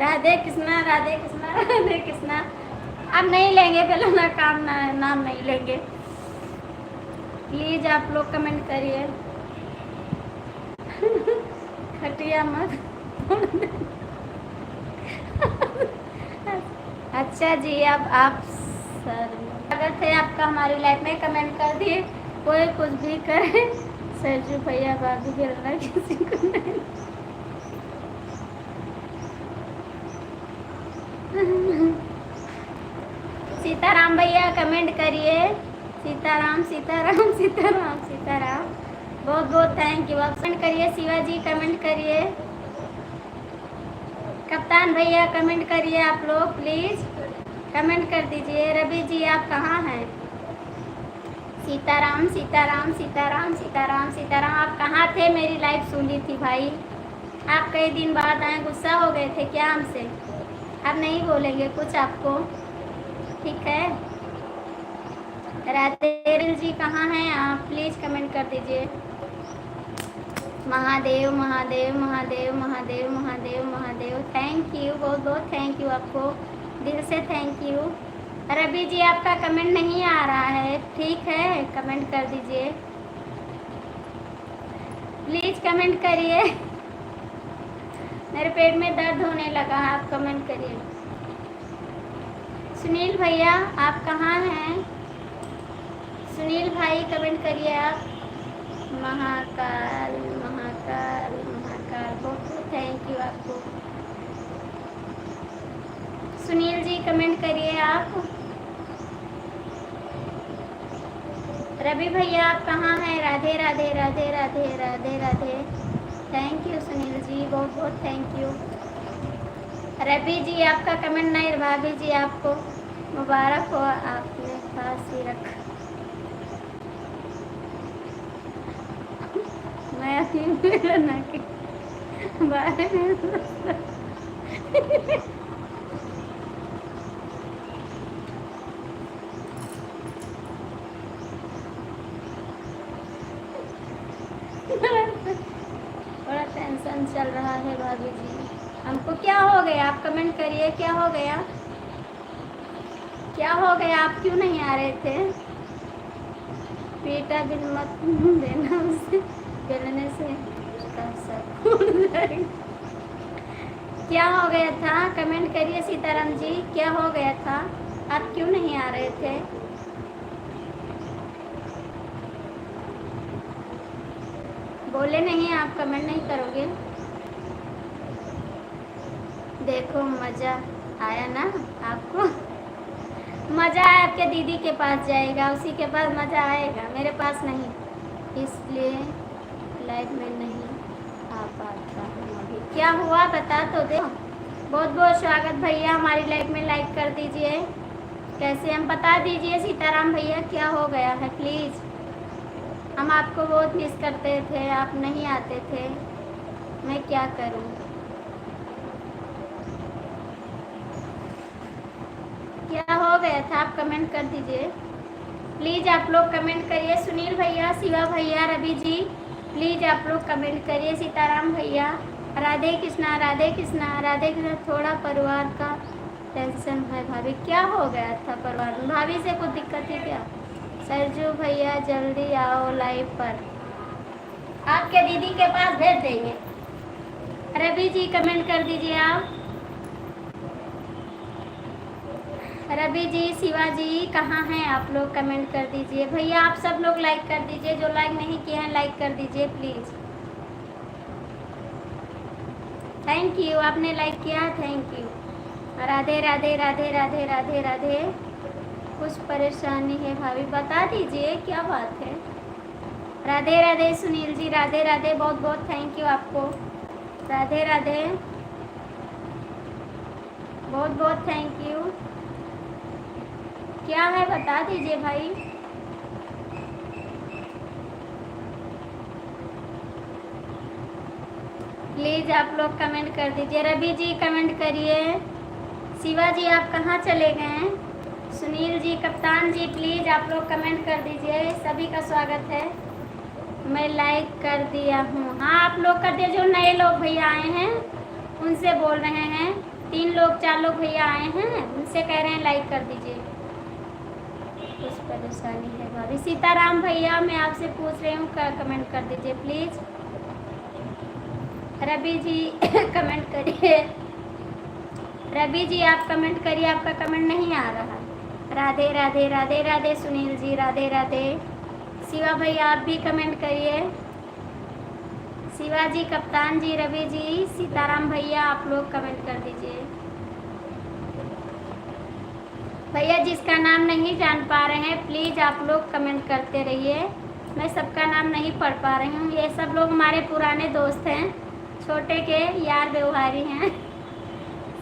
राधे कृष्णा राधे कृष्णा राधे कृष्णा। अब नहीं लेंगे बेलना काम, नाम नहीं लेंगे। प्लीज आप लोग कमेंट करिए। खटिया मत। अच्छा जी, अब आप स्वागत है आपका हमारी लाइफ में, कमेंट कर दिए। कोई कुछ भी करे, सरजू भैया बाबू बेलना किसी को नहीं। सीताराम भैया कमेंट करिए, सीताराम सीताराम सीताराम सीताराम, बहुत बहुत थैंक यू। आप कमेंट करिए, शिवाजी कमेंट करिए, कप्तान भैया कमेंट करिए, आप लोग प्लीज कमेंट कर दीजिए। रवि जी आप कहाँ हैं? सीताराम सीताराम सीताराम सीताराम सीताराम, आप कहाँ थे? मेरी लाइफ सुनी थी भाई, आप कई दिन बाद आए, गुस्सा हो गए थे क्या हमसे? अब नहीं बोलेंगे कुछ आपको, ठीक है? राधे जी कहाँ हैं आप? प्लीज कमेंट कर दीजिए। महादेव महादेव महादेव महादेव महादेव महादेव, थैंक यू, बहुत बहुत थैंक यू आपको, दिल से थैंक यू। रवि जी आपका कमेंट नहीं आ रहा है, ठीक है कमेंट कर दीजिए, प्लीज कमेंट करिए। मेरे पेट में दर्द होने लगा है, आप कमेंट करिए। सुनील भैया आप कहाँ हैं? सुनील भाई कमेंट करिए आप। महाकाल महाकाल महाकाल, बहुत बहुत थैंक यू आपको। कमेंट करिए आप। रवि भैया आप कहाँ हैं? राधे राधे राधे राधे राधे राधे। थैंक यू सुनील जी, बहुत बहुत थैंक यू। रवि जी आपका कमेंट नहीं, भाभी जी आपको मुबारक हो, आपने खास ही रखा। मैं अभी मिलना के बारे में बड़ा टेंशन चल रहा है भाभी जी। हमको क्या हो गया? आप कमेंट करिए, क्या हो गया? क्या हो गया? आप क्यों नहीं आ रहे थे? बेटा बिल मत देना, उसे बेलने से उसका सर फूल जाएगा। क्या हो गया था? कमेंट करिए सीताराम जी, क्या हो गया था? आप क्यों नहीं आ रहे थे? बोले नहीं, आप कमेंट नहीं करोगे? देखो मज़ा आया ना आपको? मज़ा आया, आपके दीदी के पास जाएगा, उसी के पास मज़ा आएगा, मेरे पास नहीं, इसलिए लाइव में नहीं आ पाता हूँ अभी। क्या हुआ बता तो दो। बहुत बहुत स्वागत भैया, हमारी लाइव में लाइक कर दीजिए। कैसे हम बता दीजिए सीताराम भैया, क्या हो गया है प्लीज़। हम आपको बहुत मिस करते थे, आप नहीं आते थे, मैं क्या करूँ? क्या हो गया था? आप कमेंट कर दीजिए प्लीज़, आप लोग कमेंट करिए। सुनील भैया, शिवा भैया, रवि जी, प्लीज़ आप लोग कमेंट करिए। सीताराम भैया, राधे कृष्णा राधे कृष्णा राधे कृष्णा। थोड़ा परिवार का टेंशन है भाभी। क्या हो गया था परिवार में? भाभी से कुछ दिक्कत है क्या? सरजू भैया जल्दी आओ लाइव पर, आपके दीदी के पास भेज देंगे। रवि जी कमेंट कर दीजिए आप। रवि जी, शिवाजी कहाँ हैं आप लोग? कमेंट कर दीजिए भैया, आप सब लोग लाइक कर दीजिए, जो लाइक नहीं किए हैं लाइक कर दीजिए प्लीज़। थैंक यू, आपने लाइक किया, थैंक यू। राधे राधे राधे राधे राधे राधे। कुछ परेशानी है भाभी, बता दीजिए क्या बात है? राधे राधे सुनील जी, राधे राधे, बहुत बहुत थैंक यू आपको। राधे राधे, बहुत बहुत थैंक यू। क्या है बता दीजिए भाई। प्लीज़ आप लोग कमेंट कर दीजिए। रवि जी कमेंट करिए। शिवा जी आप कहाँ चले गए हैं? सुनील जी, कप्तान जी, प्लीज़ आप लोग कमेंट कर दीजिए। सभी का स्वागत है। मैं लाइक कर दिया हूँ। हाँ आप लोग कर दिए, जो नए लोग भैया आए हैं उनसे बोल रहे हैं। 3 लोग 4 लोग भैया आए हैं, उनसे कह रहे हैं लाइक कर दीजिए। कुछ परेशानी है भाभी। सीताराम भैया मैं आपसे पूछ रही हूँ, कमेंट कर दीजिए प्लीज़। रवि जी कमेंट करिए। रवि जी आप कमेंट करिए, आपका कमेंट नहीं आ रहा। राधे राधे राधे राधे सुनील जी, राधे राधे। शिवा भैया आप भी कमेंट करिए। शिवाजी, कप्तान जी, रवि जी, सीताराम भैया आप लोग कमेंट कर दीजिए। भैया जिसका नाम नहीं जान पा रहे हैं प्लीज़ आप लोग कमेंट करते रहिए। मैं सबका नाम नहीं पढ़ पा रही हूँ। ये सब लोग हमारे पुराने दोस्त हैं, छोटे के यार व्यवहारी हैं।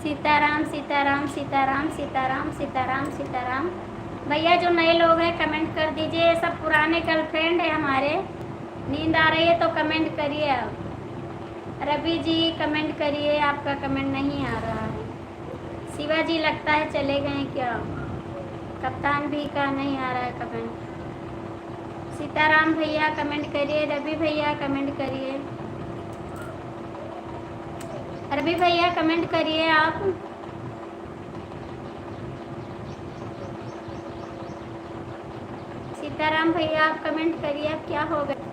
सीताराम सीताराम सीताराम सीताराम सीताराम सीताराम। भैया जो नए लोग हैं कमेंट कर दीजिए। ये सब पुराने गर्लफ्रेंड है हमारे। नींद आ रही है तो कमेंट करिए आप। रवि जी कमेंट करिए, आपका कमेंट नहीं आ रहा है। शिवाजी लगता है चले गए क्या? कप्तान भी का नहीं आ रहा है कमेंट। सीताराम भैया कमेंट करिए। रवि भैया कमेंट करिए। रवि भैया कमेंट करिए आप। सीताराम भैया आप कमेंट करिए, अब क्या हो गया?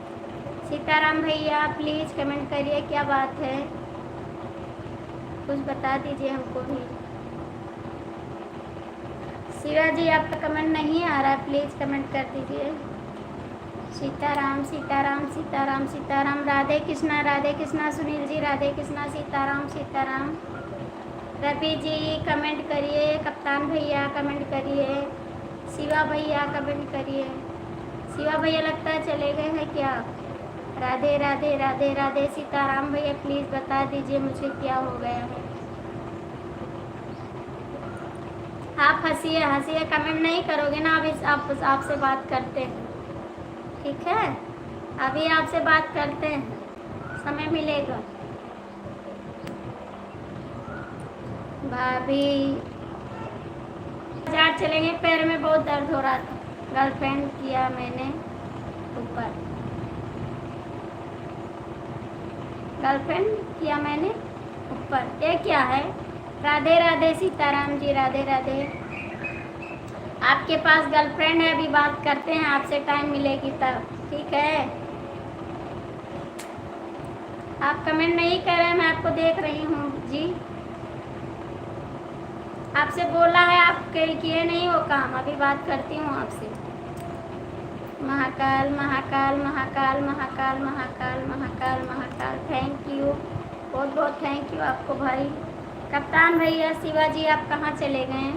सीताराम भैया प्लीज़ कमेंट करिए, क्या बात है? कुछ बता दीजिए हमको भी। शिवाजी आपका कमेंट नहीं आ रहा, प्लीज़ कमेंट कर दीजिए। सीताराम सीताराम सीताराम सीताराम। राधे कृष्णा सुनील जी, राधे कृष्णा, सीताराम सीताराम। रवि जी कमेंट करिए, कप्तान भैया कमेंट करिए, शिवा भैया कमेंट करिए। शिवा भैया लगता है चले गए हैं क्या? राधे राधे राधे राधे। सीताराम भैया प्लीज़ बता दीजिए मुझे क्या हो गया है। आप हंसिए हंसिए, कमेंट नहीं करोगे ना। अभी आपसे बात करते हैं, ठीक है? अभी आपसे बात करते हैं, समय मिलेगा। भाभी बाजार चलेंगे, पैर में बहुत दर्द हो रहा था। गर्लफ्रेंड किया मैंने ऊपर, गर्लफ्रेंड किया मैंने ऊपर। ये क्या है? राधे राधे सीताराम जी, राधे राधे। आपके पास गर्लफ्रेंड है? अभी बात करते हैं आपसे, टाइम मिलेगी तब, ठीक है? आप कमेंट नहीं कर रहे हैं, मैं आपको देख रही हूँ जी। आपसे बोला है, आप किए नहीं वो काम। अभी बात करती हूँ आपसे। महाकाल महाकाल महाकाल महाकाल महाकाल महाकाल महाकाल। थैंक यू, बहुत बहुत थैंक यू आपको भाई। कप्तान भैया, शिवाजी आप कहाँ चले गए?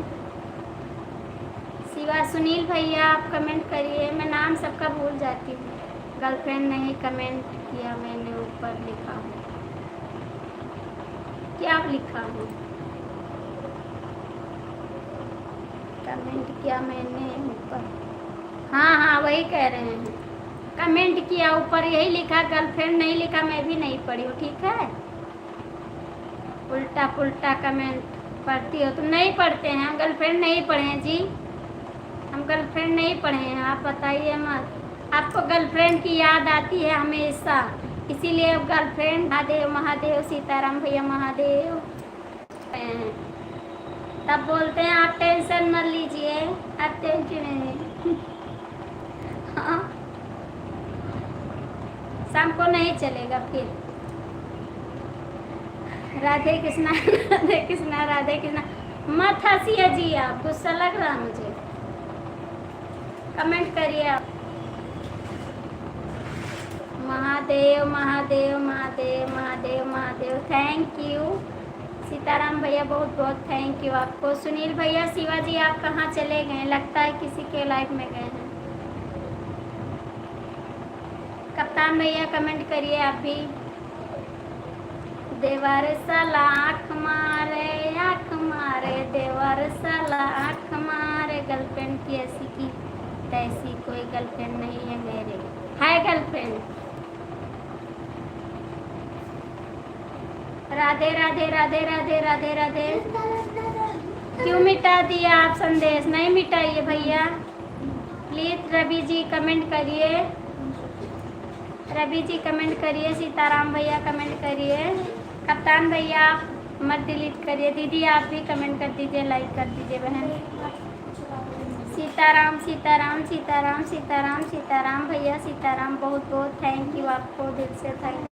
शिवा, सुनील भैया आप कमेंट करिए। मैं नाम सबका भूल जाती हूँ। गर्लफ्रेंड नहीं कमेंट किया मैंने, ऊपर लिखा हूँ। क्या लिखा हूँ? कमेंट किया मैंने ऊपर। हाँ हाँ वही कह रहे हैं, कमेंट किया ऊपर, यही लिखा। गर्लफ्रेंड नहीं लिखा, मैं भी नहीं पढ़ी हूँ, ठीक है? उल्टा पुल्टा कमेंट पढ़ती हो तुम। नहीं पढ़ते हैं हम, गर्लफ्रेंड नहीं पढ़े हैं जी, हम गर्लफ्रेंड नहीं पढ़े हैं। आप बताइए मत। आपको गर्लफ्रेंड की याद आती है हमेशा, इसीलिए अब गर्लफ्रेंड। महादेव महादेव, सीताराम भैया महादेव हैं। तब बोलते हैं आप टेंशन मत लीजिए, आप टेंशन नहीं। हाँ, शाम को नहीं चलेगा फिर। राधे कृष्णा राधे कृष्णा राधे कृष्णा। मत हंसिए जी, आप गुस्सा लग रहा मुझे। कमेंट करिए आप। महादेव महादेव महादेव महादेव महादेव। थैंक यू सीताराम भैया, बहुत बहुत थैंक यू आपको। सुनील भैया, शिवाजी आप कहाँ चले गए? लगता है किसी के लाइफ में गए हैं। कप्तान भैया कमेंट करिए आप भी। देवर साला आँख मारे, आँख मारे, देवर साला आँख मारे। गर्लफ्रेंड की ऐसी की तैसी, कोई गर्लफ्रेंड नहीं है मेरे। है गर्लफ्रेंड। राधे राधे राधे राधे राधे राधे। क्यों मिटा दिया आप संदेश? नहीं मिटाइए भैया प्लीज। रवि जी कमेंट करिए, रवि जी कमेंट करिए। सीताराम भैया कमेंट करिए। कप्तान भैया मत डिलीट करिए। दीदी आप भी कमेंट कर दीजिए, लाइक कर दीजिए बहन। सीताराम सीताराम सीताराम सीताराम सीताराम भैया, सीताराम बहुत बहुत थैंक यू आपको, दिल से थैंक।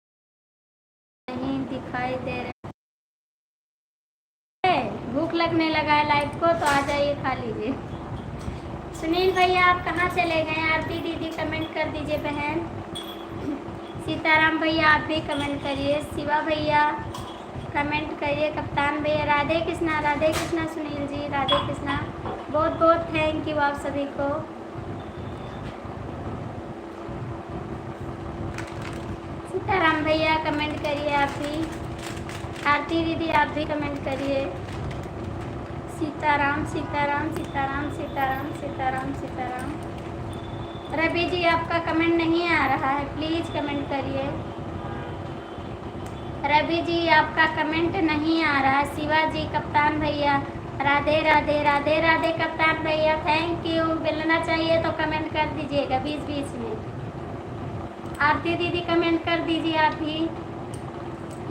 नहीं दिखाई दे रहे, भूख लगने लगा है लाइव को तो आ जाइए खा लीजिए। सुनील भैया आप कहाँ चले गए? आरती दीदी कमेंट कर दीजिए बहन। सीताराम भैया आप भी कमेंट करिए। शिवा भैया कमेंट करिए। कप्तान भैया, राधे कृष्णा राधे कृष्णा। सुनील जी राधे कृष्णा, बहुत बहुत थैंक यू आप सभी को। सीताराम भैया कमेंट करिए आप भी। आरती दीदी आप भी कमेंट करिए। सीताराम सीताराम सीताराम सीताराम सीताराम सीताराम। रवि जी आपका कमेंट नहीं आ रहा है, प्लीज़ कमेंट करिए। रवि जी आपका कमेंट नहीं आ रहा है। शिवा जी, कप्तान भैया राधे राधे राधे राधे। कप्तान भैया थैंक यू। मिलना चाहिए तो कमेंट कर दीजिएगा बीच बीच में। आरती दीदी कमेंट कर दीजिए आप भी,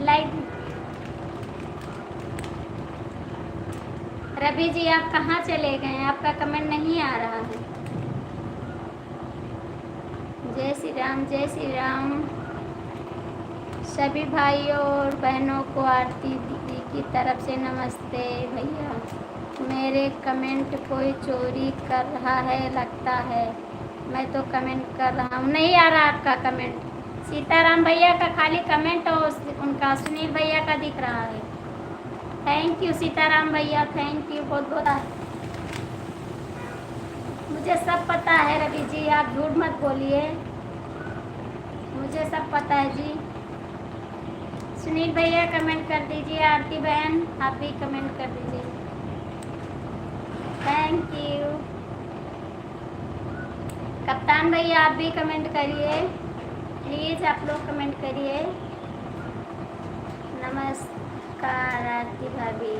लाइक। रवि जी आप कहाँ चले गए? आपका कमेंट नहीं आ रहा है। जय श्री राम, जय श्री राम। सभी भाइयों और बहनों को आरती दीदी की तरफ से नमस्ते। भैया मेरे कमेंट कोई चोरी कर रहा है लगता है। मैं तो कमेंट कर रहा हूँ, नहीं आ रहा आपका कमेंट। सीताराम भैया का खाली कमेंट और उनका सुनील भैया का दिख रहा है। थैंक यू सीताराम भैया, थैंक यू बहुत बहुत। मुझे सब पता है रवि जी, आप झूठ मत बोलिए, मुझे सब पता है जी। सुनील भैया कमेंट कर दीजिए, आरती बहन आप भी कमेंट कर दीजिए, थैंक यू। कप्तान भैया आप भी कमेंट करिए प्लीज़, आप लोग कमेंट करिए। नमस्कार आरती भाभी,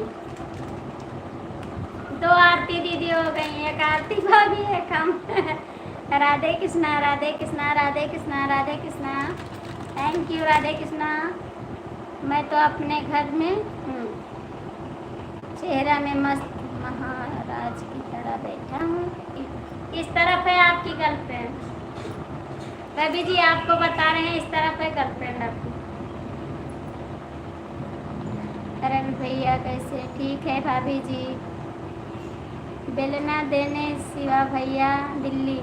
2 आरती दीदी हो गई, एक आरती भाभी है कम। Radhe Krishna Radhe Krishna Radhe Krishna Radhe Krishna, thank you Radhe Krishna. मैं तो अपने घर में हूँ, चेहरा में मस्त महाराज की तरह बैठा हूँ। इस तरफ है आपकी गर्लफ्रेंड, रवि जी आपको बता रहे हैं, इस तरफ है गर्लफ्रेंड आपकी। करण भैया कैसे? ठीक है भाभी जी। बेलना देने शिवा भैया दिल्ली,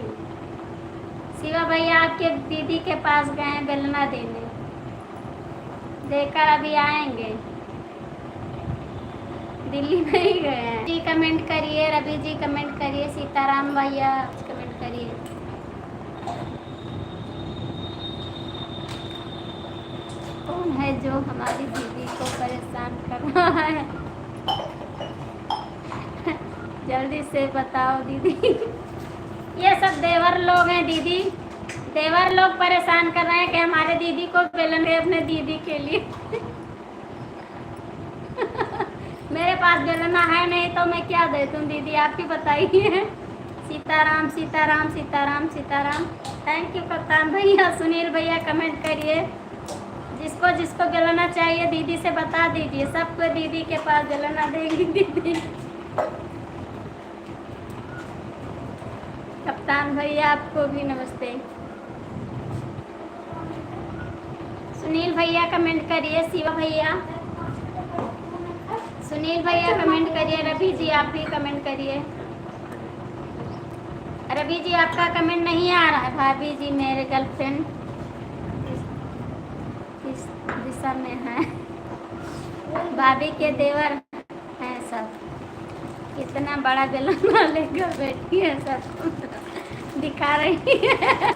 शिवा भैया आपके दीदी के पास गए हैं बेलना देने, देकर अभी आएंगे, दिल्ली नहीं गए हैं जी। कमेंट करिए रवि जी, कमेंट करिए, सीताराम भैया कमेंट करिए। कौन है जो हमारी दीदी को परेशान कर रहा है? जल्दी से बताओ दीदी। ये सब देवर लोग हैं दीदी, देवर लोग परेशान कर रहे हैं कि हमारे दीदी को बेलन है अपने दीदी के लिए। मेरे पास बेलना है नहीं तो मैं क्या दे दूं दीदी, आप ही बताइए। सीताराम सीताराम सीताराम सीताराम, थैंक यू कप्तान भैया। सुनील भैया कमेंट करिए, जिसको जिसको बेलना चाहिए दीदी से बता दीजिए, सबको दीदी के पास बेलना देंगी दीदी। कप्तान भैया आपको भी नमस्ते। सुनील भैया कमेंट करिए, शिवा भैया, सुनील भैया कमेंट करिए, रवि जी आप भी कमेंट करिए। रवि जी आपका कमेंट नहीं आ रहा है। भाभी जी मेरे गर्लफ्रेंड इस दिशा में है, भाभी के देवर हैं सब, कितना बड़ा बेलना लेकर बैठी है, सब दिखा रही है।